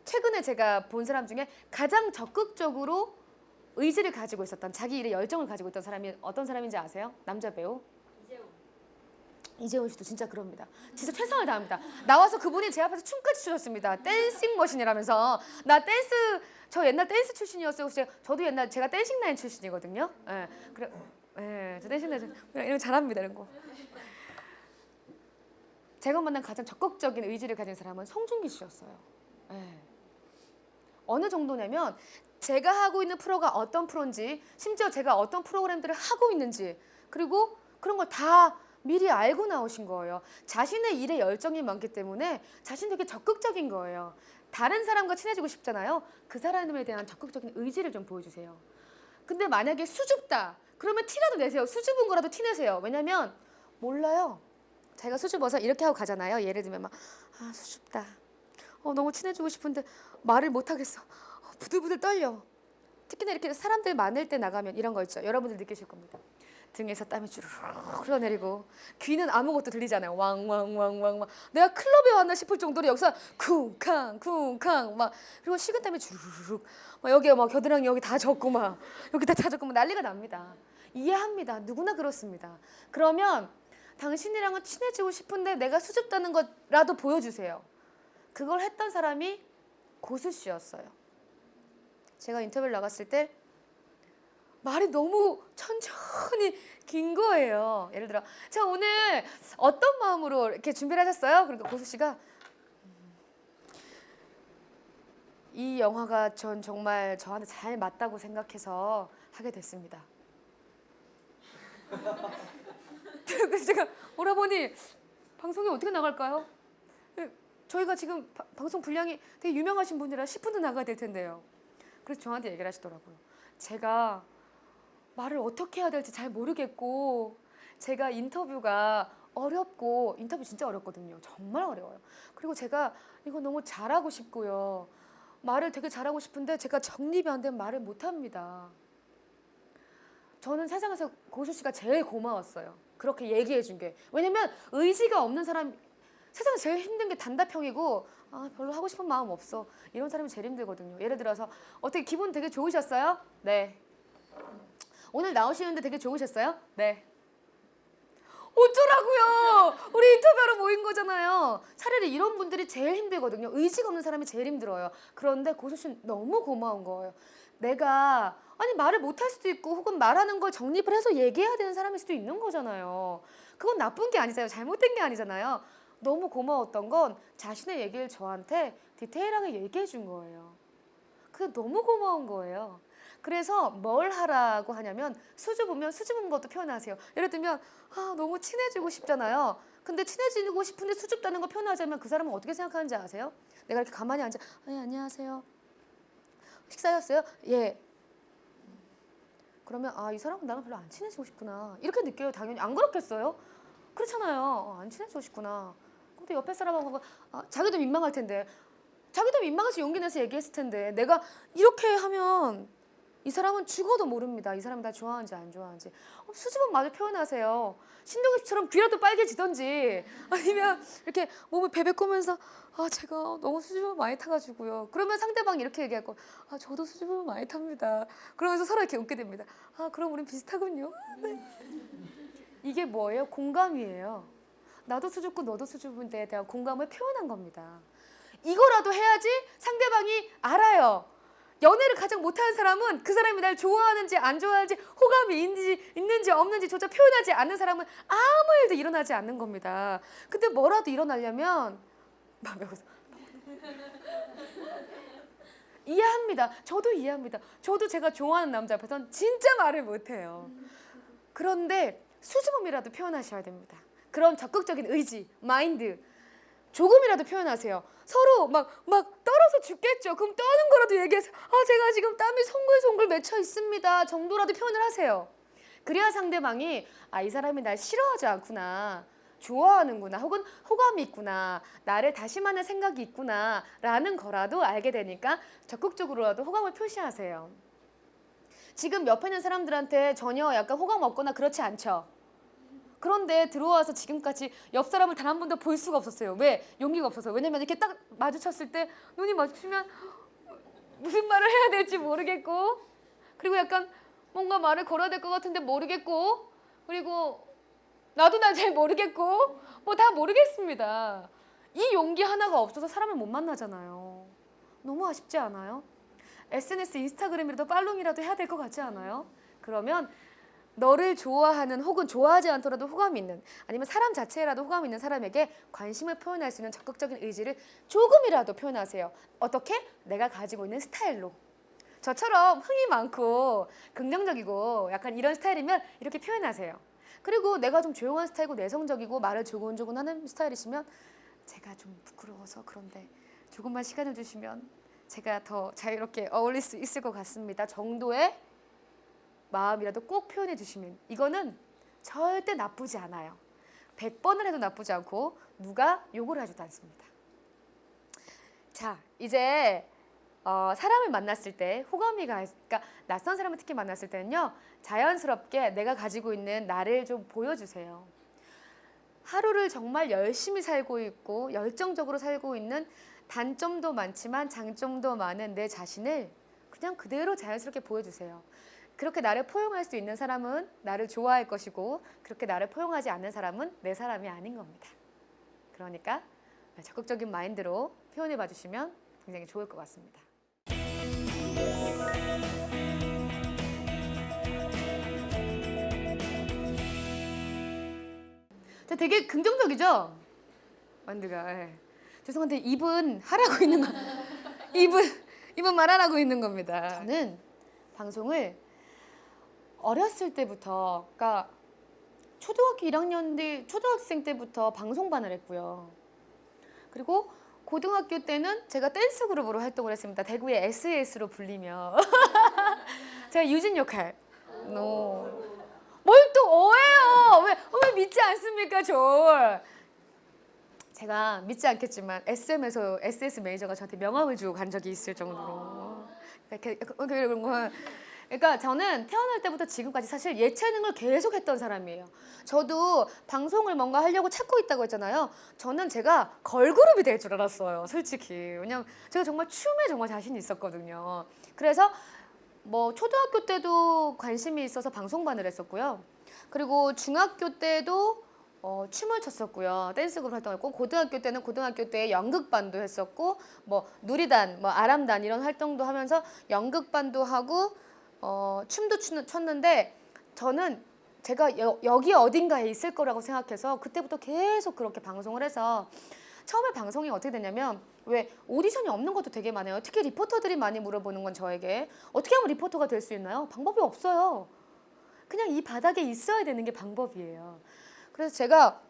최근에 제가 본 사람 중에 가장 적극적으로 의지를 가지고 있었던, 자기 일에 열정을 가지고 있던 사람이 어떤 사람인지 아세요? 남자 배우? 이재훈 씨도 진짜 그럽니다. 진짜 최선을 다합니다. 나와서 그분이 제 앞에서 춤까지 추셨습니다. 댄싱 머신이라면서. 나 댄스, 저 옛날 댄스 출신이었어요. 저도 옛날 제가 댄싱 라인 출신이거든요. 예, 그래, 예, 저 댄싱 라인 이런 거 잘합니다. 이런 거. 제가 만난 가장 적극적인 의지를 가진 사람은 송중기 씨였어요. 예. 어느 정도냐면 제가 하고 있는 프로가 어떤 프로인지, 심지어 제가 어떤 프로그램들을 하고 있는지, 그리고 그런 걸 다 미리 알고 나오신 거예요. 자신의 일에 열정이 많기 때문에 자신 되게 적극적인 거예요. 다른 사람과 친해지고 싶잖아요. 그 사람에 대한 적극적인 의지를 좀 보여주세요. 근데 만약에 수줍다. 그러면 티라도 내세요. 수줍은 거라도 티 내세요. 왜냐면 몰라요. 자기가 수줍어서 이렇게 하고 가잖아요. 예를 들면 막 수줍다. 너무 친해지고 싶은데 말을 못하겠어. 부들부들 떨려. 특히나 이렇게 사람들 많을 때 나가면 이런 거 있죠. 여러분들 느끼실 겁니다. 등에서 땀이 주르륵 흘러내리고 귀는 아무것도 들리잖아요. 왕왕왕왕 내가 클럽에 왔나 싶을 정도로 여기서 쿵쾅 쿵쾅 막, 그리고 식은땀이 주르륵 막 여기에 막 겨드랑이 여기 다 젖고 막 여기 다 젖고 막 난리가 납니다. 이해합니다. 누구나 그렇습니다. 그러면 당신이랑은 친해지고 싶은데 내가 수줍다는 것라도 보여주세요. 그걸 했던 사람이 고수 씨였어요. 제가 인터뷰를 나갔을 때 말이 너무 천천히 긴 거예요. 예를 들어, 자, 오늘 어떤 마음으로 이렇게 준비를 하셨어요? 그러니까 고수 씨가 이 영화가 전 정말 저한테 잘 맞다고 생각해서 하게 됐습니다. 그래서 제가 오라버니 방송이 어떻게 나갈까요? 저희가 지금 방송 분량이 되게 유명하신 분이라 10분도 나가야 될 텐데요. 그래서 저한테 얘기를 하시더라고요. 제가 말을 어떻게 해야 될지 잘 모르겠고, 제가 인터뷰가 어렵고, 인터뷰 진짜 어렵거든요. 정말 어려워요. 그리고 제가 이거 너무 잘하고 싶고요. 말을 되게 잘하고 싶은데 제가 정립이 안 되면 말을 못합니다. 저는 세상에서 고수 씨가 제일 고마웠어요. 그렇게 얘기해 준 게. 왜냐면 의지가 없는 사람, 세상에서 제일 힘든 게 단답형이고 별로 하고 싶은 마음 없어. 이런 사람이 제일 힘들거든요. 예를 들어서 어떻게 기분 되게 좋으셨어요? 네. 오늘 나오시는데 되게 좋으셨어요? 네. 어쩌라고요? 우리 인터뷰하러 모인 거잖아요. 차라리 이런 분들이 제일 힘들거든요. 의지가 없는 사람이 제일 힘들어요. 그런데 고수 씨는 너무 고마운 거예요. 내가 말을 못할 수도 있고 혹은 말하는 걸 정립을 해서 얘기해야 되는 사람일 수도 있는 거잖아요. 그건 나쁜 게 아니잖아요. 잘못된 게 아니잖아요. 너무 고마웠던 건 자신의 얘기를 저한테 디테일하게 얘기해 준 거예요. 그게 너무 고마운 거예요. 그래서 뭘 하라고 하냐면 수줍으면 수줍은 것도 표현하세요. 예를 들면 너무 친해지고 싶잖아요. 근데 친해지고 싶은데 수줍다는 거 표현하자면 그 사람은 어떻게 생각하는지 아세요? 내가 이렇게 가만히 앉아 안녕하세요. 식사하셨어요? 예. 그러면 이 사람은 나랑 별로 안 친해지고 싶구나. 이렇게 느껴요. 당연히. 안 그렇겠어요? 그렇잖아요. 안 친해지고 싶구나. 근데 옆에 사람하고 자기도 민망할 텐데, 자기도 민망해서 용기 내서 얘기했을 텐데, 내가 이렇게 하면 이 사람은 죽어도 모릅니다. 이 사람이 나 좋아하는지 안 좋아하는지. 수줍음 마저 표현하세요. 신동엽처럼 귀라도 빨개지던지, 아니면 이렇게 몸을 베베꼬면서 제가 너무 수줍음 많이 타가지고요. 그러면 상대방이 이렇게 얘기할 거, 저도 수줍음 많이 탑니다. 그러면서 서로 이렇게 웃게 됩니다. 그럼 우린 비슷하군요. 네. 이게 뭐예요? 공감이에요. 나도 수줍고 너도 수줍은데 대한 공감을 표현한 겁니다. 이거라도 해야지 상대방이 알아요. 연애를 가장 못하는 사람은 그 사람이 날 좋아하는지 안 좋아하는지 호감이 있는지 없는지조차 표현하지 않는 사람은 아무 일도 일어나지 않는 겁니다. 근데 뭐라도 일어나려면 막 여기서 이해합니다. 저도 이해합니다. 저도 제가 좋아하는 남자 앞에서는 진짜 말을 못해요. 그런데 수줍음이라도 표현하셔야 됩니다. 그런 적극적인 의지, 마인드 조금이라도 표현하세요. 서로 막 떨어서 죽겠죠. 그럼 떠는 거라도 얘기해서 제가 지금 땀이 송글송글 맺혀 있습니다 정도라도 표현을 하세요. 그래야 상대방이 이 사람이 날 싫어하지 않구나, 좋아하는구나, 혹은 호감이 있구나, 나를 다심하는 생각이 있구나 라는 거라도 알게 되니까 적극적으로라도 호감을 표시하세요. 지금 옆에 있는 사람들한테 전혀 약간 호감 없거나 그렇지 않죠? 그런데 들어와서 지금까지 옆 사람을 단 한 번도 볼 수가 없었어요. 왜? 용기가 없어서. 왜냐면 이렇게 딱 마주쳤을 때 눈이 마주치면 무슨 말을 해야 될지 모르겠고, 그리고 약간 뭔가 말을 걸어야 될 것 같은데 모르겠고, 그리고 나도 날 잘 모르겠고, 뭐 다 모르겠습니다. 이 용기 하나가 없어서 사람을 못 만나잖아요. 너무 아쉽지 않아요? SNS, 인스타그램이라도 팔로잉이라도 해야 될 것 같지 않아요? 그러면 너를 좋아하는 혹은 좋아하지 않더라도 호감이 있는, 아니면 사람 자체라도 호감이 있는 사람에게 관심을 표현할 수 있는 적극적인 의지를 조금이라도 표현하세요. 어떻게? 내가 가지고 있는 스타일로. 저처럼 흥이 많고 긍정적이고 약간 이런 스타일이면 이렇게 표현하세요. 그리고 내가 좀 조용한 스타일이고 내성적이고 말을 조곤조곤 하는 스타일이시면 제가 좀 부끄러워서 그런데 조금만 시간을 주시면 제가 더 자유롭게 어울릴 수 있을 것 같습니다 정도의 마음이라도 꼭 표현해 주시면 이거는 절대 나쁘지 않아요. 100번을 해도 나쁘지 않고 누가 욕을 하지도 않습니다. 자, 이제 사람을 만났을 때 그러니까 낯선 사람을 특히 만났을 때는요, 자연스럽게 내가 가지고 있는 나를 좀 보여주세요. 하루를 정말 열심히 살고 있고 열정적으로 살고 있는 단점도 많지만 장점도 많은 내 자신을 그냥 그대로 자연스럽게 보여주세요. 그렇게 나를 포용할 수 있는 사람은 나를 좋아할 것이고, 그렇게 나를 포용하지 않는 사람은 내 사람이 아닌 겁니다. 그러니까 적극적인 마인드로 표현해 봐주시면 굉장히 좋을 것 같습니다. 되게 긍정적이죠? 마인드가. 예. 죄송한데 입은 하라고 있는 거 입은 말하라고 있는 겁니다. 저는 방송을 어렸을 때부터, 그러니까 초등학교 1학년 초등학생 때부터 방송반을 했고요. 그리고 고등학교 때는 제가 댄스 그룹으로 활동을 했습니다. 대구의 SES로 불리며 제가 유진 역할. 뭘 또 오해요? 왜 믿지 않습니까, 졸? 제가 믿지 않겠지만 SM에서 SS 매니저가 저한테 명함을 주고 간 적이 있을 정도로. 그러니까 저는 태어날 때부터 지금까지 사실 예체능을 계속 했던 사람이에요. 저도 방송을 뭔가 하려고 찾고 있다고 했잖아요. 저는 제가 걸그룹이 될 줄 알았어요, 솔직히. 왜냐면 제가 정말 춤에 정말 자신이 있었거든요. 그래서 뭐 초등학교 때도 관심이 있어서 방송반을 했었고요. 그리고 중학교 때도 춤을 췄었고요. 댄스그룹 활동했고, 고등학교 때는 고등학교 때 연극반도 했었고, 뭐 누리단, 뭐 아람단 이런 활동도 하면서 연극반도 하고 춤도 췄는데, 저는 제가 여기 어딘가에 있을 거라고 생각해서 그때부터 계속 그렇게 방송을 해서, 처음에 방송이 어떻게 되냐면, 왜 오디션이 없는 것도 되게 많아요. 특히 리포터들이 많이 물어보는 건 저에게 어떻게 하면 리포터가 될 수 있나요? 방법이 없어요. 그냥 이 바닥에 있어야 되는 게 방법이에요. 그래서 제가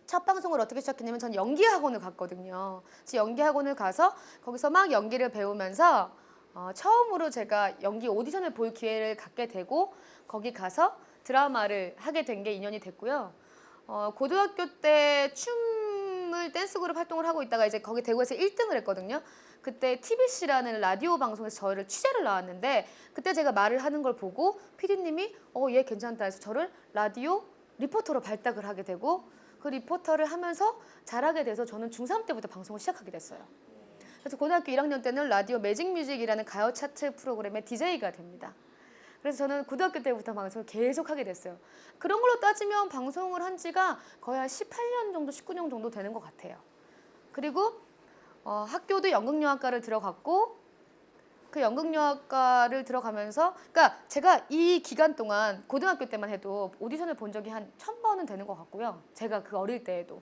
첫 방송을 어떻게 시작했냐면, 전 연기 학원을 갔거든요. 그래서 연기 학원을 가서 거기서 막 연기를 배우면서 처음으로 제가 연기 오디션을 볼 기회를 갖게 되고, 거기 가서 드라마를 하게 된 게 인연이 됐고요. 고등학교 때 춤을 댄스 그룹 활동을 하고 있다가 이제 거기 대구에서 1등을 했거든요. 그때 TBC라는 라디오 방송에서 저를 취재를 나왔는데, 그때 제가 말을 하는 걸 보고 PD님이 얘 괜찮다 해서 저를 라디오 리포터로 발탁을 하게 되고, 그 리포터를 하면서 잘하게 돼서 저는 중3 때부터 방송을 시작하게 됐어요. 그래서 고등학교 1학년 때는 라디오 매직뮤직이라는 가요 차트 프로그램의 DJ가 됩니다. 그래서 저는 고등학교 때부터 방송을 계속 하게 됐어요. 그런 걸로 따지면 방송을 한 지가 거의 한 18년 정도, 19년 정도 되는 것 같아요. 그리고 학교도 연극영화과를 들어갔고 그 연극영화과를 들어가면서 그러니까 제가 이 기간 동안 고등학교 때만 해도 오디션을 본 적이 한 1000번은 되는 것 같고요. 제가 그 어릴 때에도.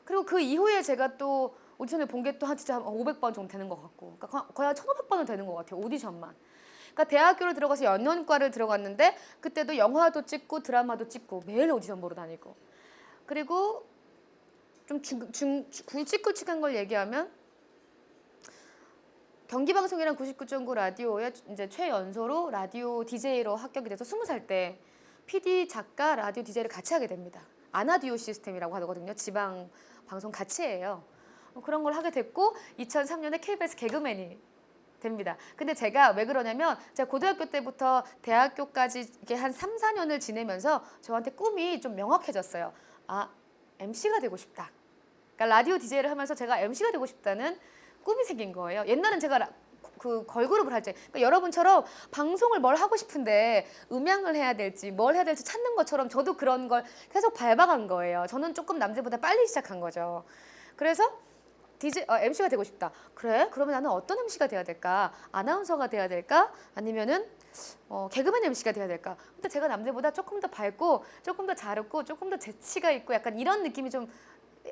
그리고 그 이후에 제가 또 오디션을 본 게 또 한 진짜 한 500번 정도 되는 것 같고 그러니까 거의 한 1500번은 되는 것 같아요. 오디션만. 그러니까 대학교를 들어가서 연연과를 들어갔는데 그때도 영화도 찍고 드라마도 찍고 매일 오디션 보러 다니고 그리고 좀 굵직굵직한 걸 얘기하면 경기방송이랑 99.9 라디오에 이제 최연소로 라디오 DJ로 합격이 돼서 20살 때 PD, 작가, 라디오 DJ를 같이 하게 됩니다. 아나듀오 시스템이라고 하거든요. 지방 방송 같이 해요. 그런 걸 하게 됐고 2003년에 KBS 개그맨이 됩니다. 근데 제가 왜 그러냐면 제가 고등학교 때부터 대학교까지 이렇게 한 3, 4년을 지내면서 저한테 꿈이 좀 명확해졌어요. 아, MC가 되고 싶다. 그러니까 라디오 DJ를 하면서 제가 MC가 되고 싶다는 꿈이 생긴 거예요. 옛날엔 제가 그 걸그룹을 할 때 그러니까 여러분처럼 방송을 뭘 하고 싶은데 음향을 해야 될지 뭘 해야 될지 찾는 것처럼 저도 그런 걸 계속 밟아간 거예요. 저는 조금 남들보다 빨리 시작한 거죠. 그래서 MC가 되고 싶다. 그래? 그러면 나는 어떤 MC가 돼야 될까? 아나운서가 돼야 될까? 아니면은 개그맨 MC가 돼야 될까? 근데 제가 남들보다 조금 더 밝고 조금 더 잘 웃고 조금 더 재치가 있고 약간 이런 느낌이 좀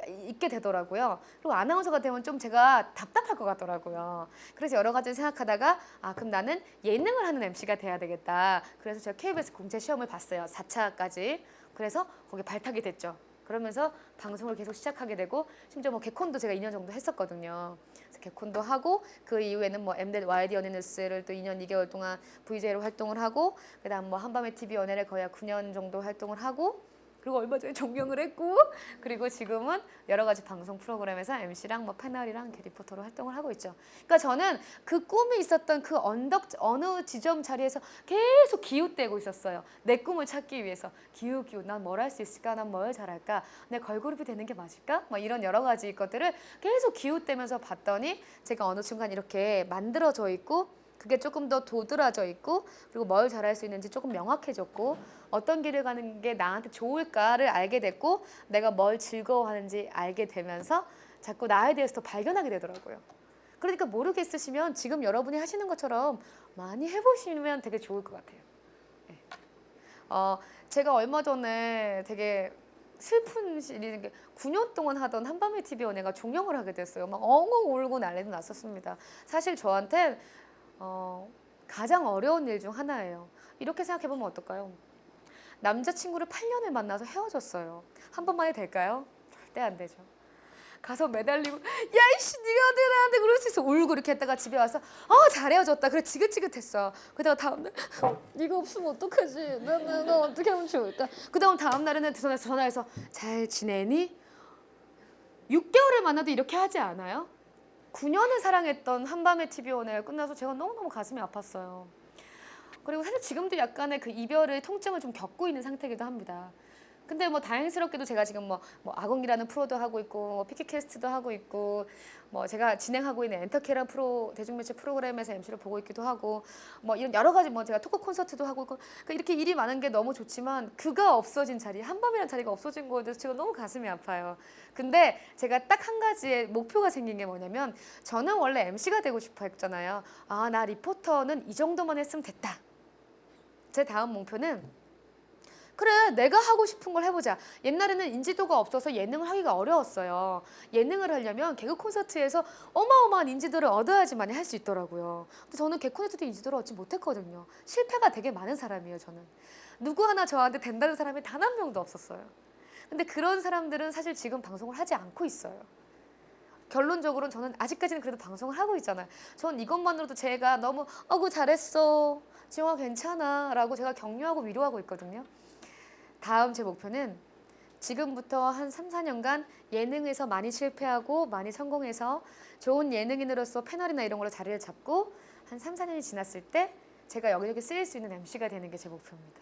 있게 되더라고요. 그리고 아나운서가 되면 좀 제가 답답할 것 같더라고요. 그래서 여러 가지 생각하다가 그럼 나는 예능을 하는 MC가 돼야 되겠다. 그래서 제가 KBS 공채 시험을 봤어요. 4차까지. 그래서 거기에 발탁이 됐죠. 그러면서 방송을 계속 시작하게 되고 심지어 뭐 개콘도 제가 2년 정도 했었거든요. 그래서 개콘도 하고 그 이후에는 뭐 엠넷 YD 연예뉴스를 또 2년 2개월 동안 VJ로 활동을 하고 그다음 뭐 한밤의 TV 연예를 거의 9년 정도 활동을 하고 그리고 얼마 전에 종영을 했고 그리고 지금은 여러 가지 방송 프로그램에서 MC랑 뭐 패널이랑 이렇게 리포터로 활동을 하고 있죠. 그러니까 저는 그 꿈이 있었던 그 어느 지점 자리에서 계속 기웃대고 있었어요. 내 꿈을 찾기 위해서 기웃기웃 난 뭘 할 수 있을까? 난 뭘 잘할까? 내 걸그룹이 되는 게 맞을까? 뭐 이런 여러 가지 것들을 계속 기웃대면서 봤더니 제가 어느 순간 이렇게 만들어져 있고 그게 조금 더 도드라져 있고 그리고 뭘 잘할 수 있는지 조금 명확해졌고 어떤 길을 가는 게 나한테 좋을까를 알게 됐고 내가 뭘 즐거워하는지 알게 되면서 자꾸 나에 대해서 더 발견하게 되더라고요. 그러니까 모르겠으시면 지금 여러분이 하시는 것처럼 많이 해보시면 되게 좋을 것 같아요. 네. 제가 얼마 전에 되게 슬픈 일이 9년 동안 하던 한밤의 TV 연예가 종영을 하게 됐어요. 막 엉엉 울고 난리도 났었습니다. 사실 저한테 가장 어려운 일 중 하나예요. 이렇게 생각해보면 어떨까요? 남자친구를 8년을 만나서 헤어졌어요. 한 번만에 될까요? 절대 안 되죠. 가서 매달리고 야 이씨 네가 어떻게 나한테 그럴 수 있어 울고 이렇게 했다가 집에 와서 잘 헤어졌다 그래 지긋지긋했어. 그러다가 다음날 네가 없으면 어떡하지? 나 어떻게 하면 좋을까? 그다음 다음날에는 전화해서 잘 지내니? 6개월을 만나도 이렇게 하지 않아요? 9년을 사랑했던 한밤의 TV 연애가 끝나서 제가 너무너무 가슴이 아팠어요. 그리고 사실 지금도 약간의 그 이별의 통증을 좀 겪고 있는 상태이기도 합니다. 근데 뭐 다행스럽게도 제가 지금 뭐 아공이라는 프로도 하고 있고 뭐 피키캐스트도 하고 있고 뭐 제가 진행하고 있는 엔터케라는 대중매체 프로그램에서 MC를 보고 있기도 하고 뭐 이런 여러 가지 뭐 제가 토크 콘서트도 하고 있고 그러니까 이렇게 일이 많은 게 너무 좋지만 그가 없어진 자리 한밤이라는 자리가 없어진 거에 대해서 제가 너무 가슴이 아파요. 근데 제가 딱 한 가지의 목표가 생긴 게 뭐냐면 저는 원래 MC가 되고 싶어 했잖아요. 나 리포터는 이 정도만 했으면 됐다. 제 다음 목표는 그래 내가 하고 싶은 걸 해보자. 옛날에는 인지도가 없어서 예능을 하기가 어려웠어요. 예능을 하려면 개그 콘서트에서 어마어마한 인지도를 얻어야지만 할 수 있더라고요. 근데 저는 개그 콘서트 인지도를 얻지 못했거든요. 실패가 되게 많은 사람이에요. 저는. 누구 하나 저한테 된다는 사람이 단 한 명도 없었어요. 근데 그런 사람들은 사실 지금 방송을 하지 않고 있어요. 결론적으로는 저는 아직까지는 그래도 방송을 하고 있잖아요. 전 이것만으로도 제가 너무 잘했어. 지영아 괜찮아 라고 제가 격려하고 위로하고 있거든요. 다음 제 목표는 지금부터 한 3, 4년간 예능에서 많이 실패하고 많이 성공해서 좋은 예능인으로서 패널이나 이런 걸로 자리를 잡고 한 3, 4년이 지났을 때 제가 여기저기 쓰일 수 있는 MC가 되는 게 제 목표입니다.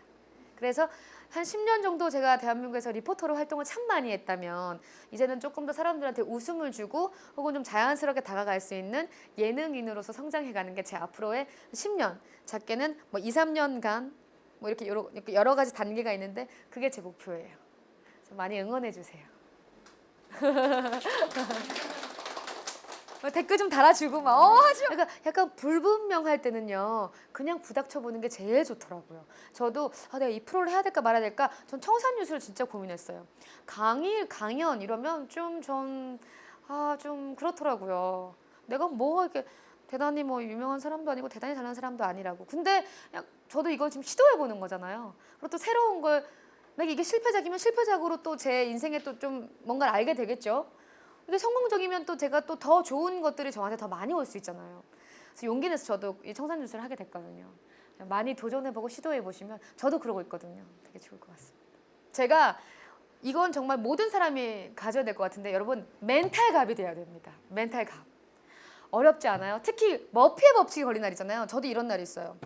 그래서 한 10년 정도 제가 대한민국에서 리포터로 활동을 참 많이 했다면 이제는 조금 더 사람들한테 웃음을 주고 혹은 좀 자연스럽게 다가갈 수 있는 예능인으로서 성장해가는 게 제 앞으로의 10년, 작게는 뭐 2, 3년간 뭐 이렇게 여러 가지 단계가 있는데 그게 제 목표예요. 그래서 많이 응원해 주세요. 댓글 좀 달아주고 막 하지 마. 그러니까 약간 불분명할 때는요, 그냥 부닥쳐 보는 게 제일 좋더라고요. 저도 내가 이 프로를 해야 될까 말아야 될까, 전 청산유수를 진짜 고민했어요. 강연 이러면 좀 그렇더라고요. 내가 뭐 이렇게 대단히 뭐 유명한 사람도 아니고 대단히 잘하는 사람도 아니라고. 근데 그냥 저도 이걸 지금 시도해 보는 거잖아요. 그리고 또 새로운 걸, 내가 이게 실패작이면 실패작으로 또 제 인생에 또 좀 뭔가를 알게 되겠죠. 이게 성공적이면 또 제가 또 더 좋은 것들이 저한테 더 많이 올 수 있잖아요. 그래서 용기 내서 저도 이 청산유수를 하게 됐거든요. 많이 도전해보고 시도해보시면, 저도 그러고 있거든요. 되게 좋을 것 같습니다. 제가 이건 정말 모든 사람이 가져야 될 것 같은데, 여러분, 멘탈갑이 돼야 됩니다. 멘탈갑. 어렵지 않아요? 특히 머피의 법칙이 걸린 날 있잖아요. 저도 이런 날이 있어요.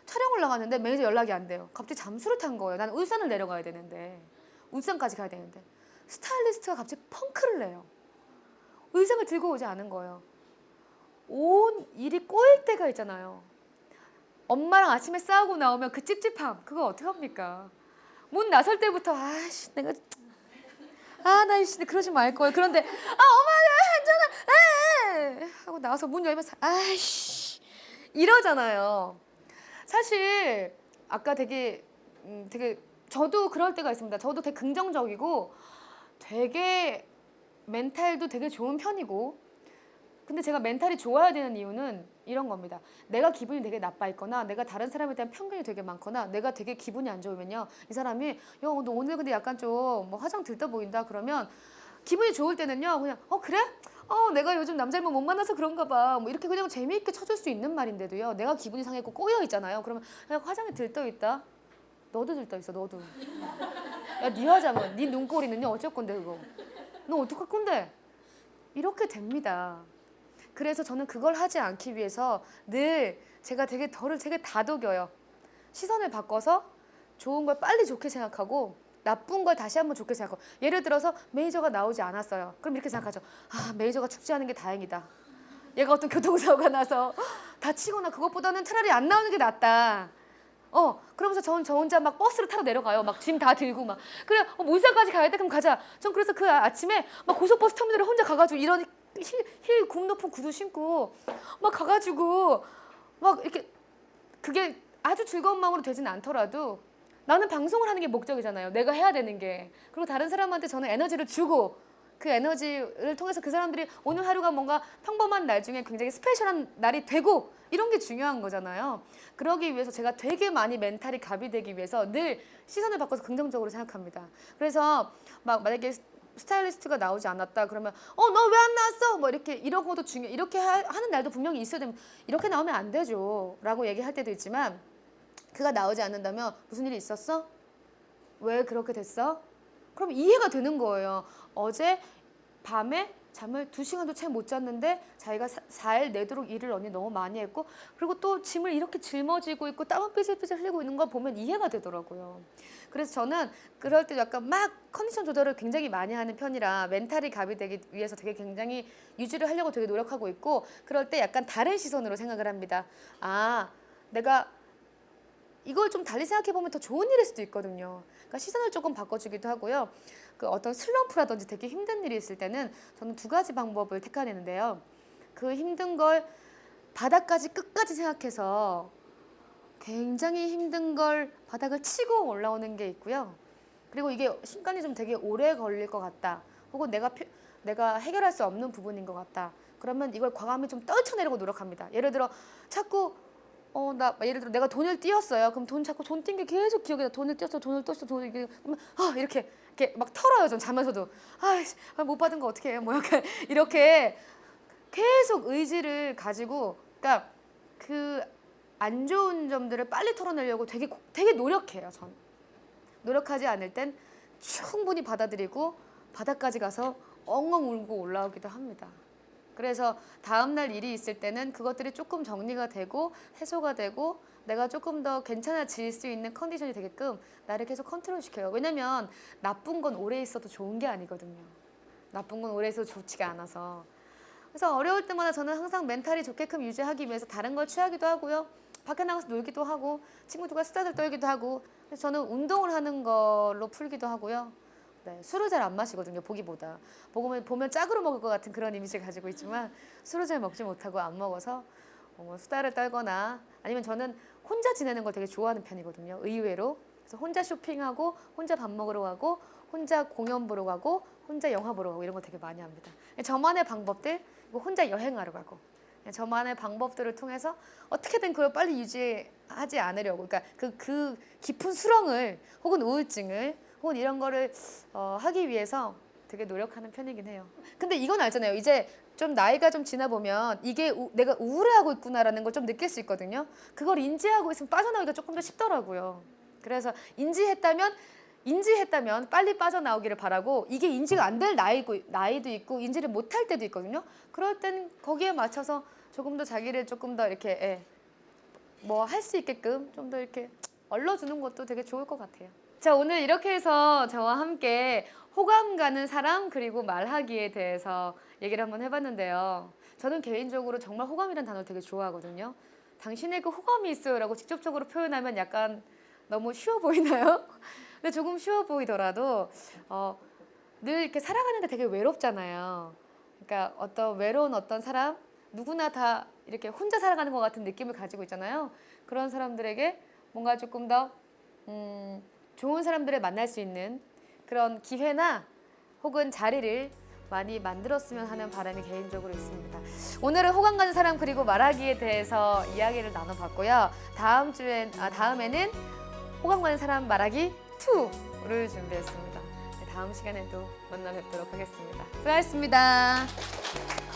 촬영을 나갔는데 매니저 연락이 안 돼요. 갑자기 잠수를 탄 거예요. 나는 울산을 내려가야 되는데, 울산까지 가야 되는데 스타일리스트가 갑자기 펑크를 내요. 의상을 들고 오지 않은 거예요. 온 일이 꼬일 때가 있잖아요. 엄마랑 아침에 싸우고 나오면 그 찝찝함, 그거 어떡합니까? 문 나설 때부터 아씨 내가 나 이씨 그러지 말 걸. 그런데 엄마 괜찮아 하고 나와서 문 열면서 아이씨 이러잖아요. 사실 아까 되게 저도 그럴 때가 있습니다. 저도 되게 긍정적이고 되게 멘탈도 되게 좋은 편이고, 근데 제가 멘탈이 좋아야 되는 이유는 이런 겁니다. 내가 기분이 되게 나빠 있거나 내가 다른 사람에 대한 편견이 되게 많거나 내가 되게 기분이 안 좋으면요, 이 사람이 야, 너 오늘 근데 약간 좀 뭐 화장 들떠 보인다 그러면, 기분이 좋을 때는요 그냥 그래? 내가 요즘 남자를 못 만나서 그런가 봐, 뭐 이렇게 그냥 재미있게 쳐줄 수 있는 말인데도요, 내가 기분이 상했고 꼬여 있잖아요. 그러면 야, 화장이 들떠 있다. 너도 들떠 있어, 너도. 야, 네 화장은, 네 눈꼬리는요 어쩔 건데 그거. 너 어떡할 건데? 이렇게 됩니다. 그래서 저는 그걸 하지 않기 위해서 늘 제가 되게 다독여요. 시선을 바꿔서 좋은 걸 빨리 좋게 생각하고 나쁜 걸 다시 한번 좋게 생각하고, 예를 들어서 매니저가 나오지 않았어요. 그럼 이렇게 생각하죠. 매니저가 죽지 않은 게 다행이다. 얘가 어떤 교통사고가 나서 다치거나 그것보다는 차라리 안 나오는 게 낫다. 그러면서 저 혼자 막 버스를 타러 내려가요. 막 짐 다 들고 막. 그래, 울산까지 가야 돼? 그럼 가자. 전 그래서 그 아침에 막 고속버스 터미널에 혼자 가가지고 이런 힐 굽 높은 구두 신고 막 가가지고 막 이렇게, 그게 아주 즐거운 마음으로 되진 않더라도 나는 방송을 하는 게 목적이잖아요. 내가 해야 되는 게. 그리고 다른 사람한테 저는 에너지를 주고, 그 에너지를 통해서 그 사람들이 오늘 하루가 뭔가 평범한 날 중에 굉장히 스페셜한 날이 되고, 이런 게 중요한 거잖아요. 그러기 위해서 제가 되게 많이 멘탈이 갑이 되기 위해서 늘 시선을 바꿔서 긍정적으로 생각합니다. 그래서 막 만약에 스타일리스트가 나오지 않았다 그러면 너 왜 안 나왔어? 뭐 이런 것도 중요해. 이렇게 하는 날도 분명히 있어야 되면, 이렇게 나오면 안 되죠 라고 얘기할 때도 있지만, 그가 나오지 않는다면 무슨 일이 있었어? 왜 그렇게 됐어? 그럼 이해가 되는 거예요. 어제 밤에 잠을 2시간도 채 못 잤는데 자기가 4일 내도록 일을 언니 너무 많이 했고, 그리고 또 짐을 이렇게 짊어지고 있고 땀을 삐질삐질 흘리고 있는 거 보면 이해가 되더라고요. 그래서 저는 그럴 때 약간 막 컨디션 조절을 굉장히 많이 하는 편이라 멘탈이 갑이 되기 위해서 되게 굉장히 유지를 하려고 되게 노력하고 있고, 그럴 때 약간 다른 시선으로 생각을 합니다. 내가 이걸 좀 달리 생각해 보면 더 좋은 일일 수도 있거든요. 그러니까 시선을 조금 바꿔주기도 하고요. 그 어떤 슬럼프라든지 되게 힘든 일이 있을 때는 저는 2가지 방법을 택하는데요. 그 힘든 걸 바닥까지 끝까지 생각해서 굉장히 힘든 걸 바닥을 치고 올라오는 게 있고요. 그리고 이게 시간이 좀 되게 오래 걸릴 것 같다. 혹은 내가 해결할 수 없는 부분인 것 같다. 그러면 이걸 과감히 좀 떨쳐내려고 노력합니다. 예를 들어 자꾸 예를 들어 내가 돈을 띄었어요. 그럼 돈 띈 게 계속 기억이 나. 돈을 띄었어, 이렇게 막 털어요. 전 자면서도 못 받은 거 어떻게 해요? 뭐 약간 이렇게 계속 의지를 가지고, 그러니까 그 안 좋은 점들을 빨리 털어내려고 되게 노력해요. 전 노력하지 않을 땐 충분히 받아들이고 바닥까지 가서 엉엉 울고 올라오기도 합니다. 그래서 다음날 일이 있을 때는 그것들이 조금 정리가 되고 해소가 되고 내가 조금 더 괜찮아질 수 있는 컨디션이 되게끔 나를 계속 컨트롤시켜요. 왜냐면 나쁜 건 오래 있어도 좋은 게 아니거든요. 나쁜 건 오래 있어도 좋지가 않아서. 그래서 어려울 때마다 저는 항상 멘탈이 좋게끔 유지하기 위해서 다른 걸 취하기도 하고요. 밖에 나가서 놀기도 하고 친구들과 수다들 떨기도 하고, 그래서 저는 운동을 하는 걸로 풀기도 하고요. 네, 술을 잘 안 마시거든요. 보기보다. 보면 짝으로 먹을 것 같은 그런 이미지를 가지고 있지만 술을 잘 먹지 못하고 안 먹어서 뭐 수다를 떨거나 아니면 저는 혼자 지내는 걸 되게 좋아하는 편이거든요. 의외로. 그래서 혼자 쇼핑하고 혼자 밥 먹으러 가고 혼자 공연 보러 가고 혼자 영화 보러 가고 이런 거 되게 많이 합니다. 저만의 방법들 그리고 혼자 여행하러 가고 저만의 방법들을 통해서 어떻게든 그걸 빨리 유지하지 않으려고 그러니까 그 깊은 수렁을 혹은 우울증을 혹은 이런 거를 하기 위해서 되게 노력하는 편이긴 해요. 근데 이건 알잖아요. 이제 좀 나이가 좀 지나 보면 이게 내가 우울해하고 있구나라는 걸 좀 느낄 수 있거든요. 그걸 인지하고 있으면 빠져나오기가 조금 더 쉽더라고요. 그래서 인지했다면 빨리 빠져나오기를 바라고 이게 인지가 안 될 나이도 있고 인지를 못할 때도 있거든요. 그럴 땐 거기에 맞춰서 조금 더 자기를 조금 더 이렇게 뭐 할 수 있게끔 좀 더 이렇게 얼러주는 것도 되게 좋을 것 같아요. 자, 오늘 이렇게 해서 저와 함께 호감 가는 사람 그리고 말하기에 대해서 얘기를 한번 해봤는데요. 저는 개인적으로 정말 호감이라는 단어를 되게 좋아하거든요. 당신에게 호감이 있어요라고 직접적으로 표현하면 약간 너무 쉬워 보이나요? 근데 조금 쉬워 보이더라도 늘 이렇게 살아가는데 되게 외롭잖아요. 그러니까 외로운 어떤 사람 누구나 다 이렇게 혼자 살아가는 것 같은 느낌을 가지고 있잖아요. 그런 사람들에게 뭔가 조금 더 좋은 사람들을 만날 수 있는 그런 기회나 혹은 자리를 많이 만들었으면 하는 바람이 개인적으로 있습니다. 오늘은 호감 가는 사람 그리고 말하기에 대해서 이야기를 나눠봤고요. 다음에는 호감 가는 사람 말하기 2를 준비했습니다. 다음 시간에도 만나 뵙도록 하겠습니다. 수고하셨습니다.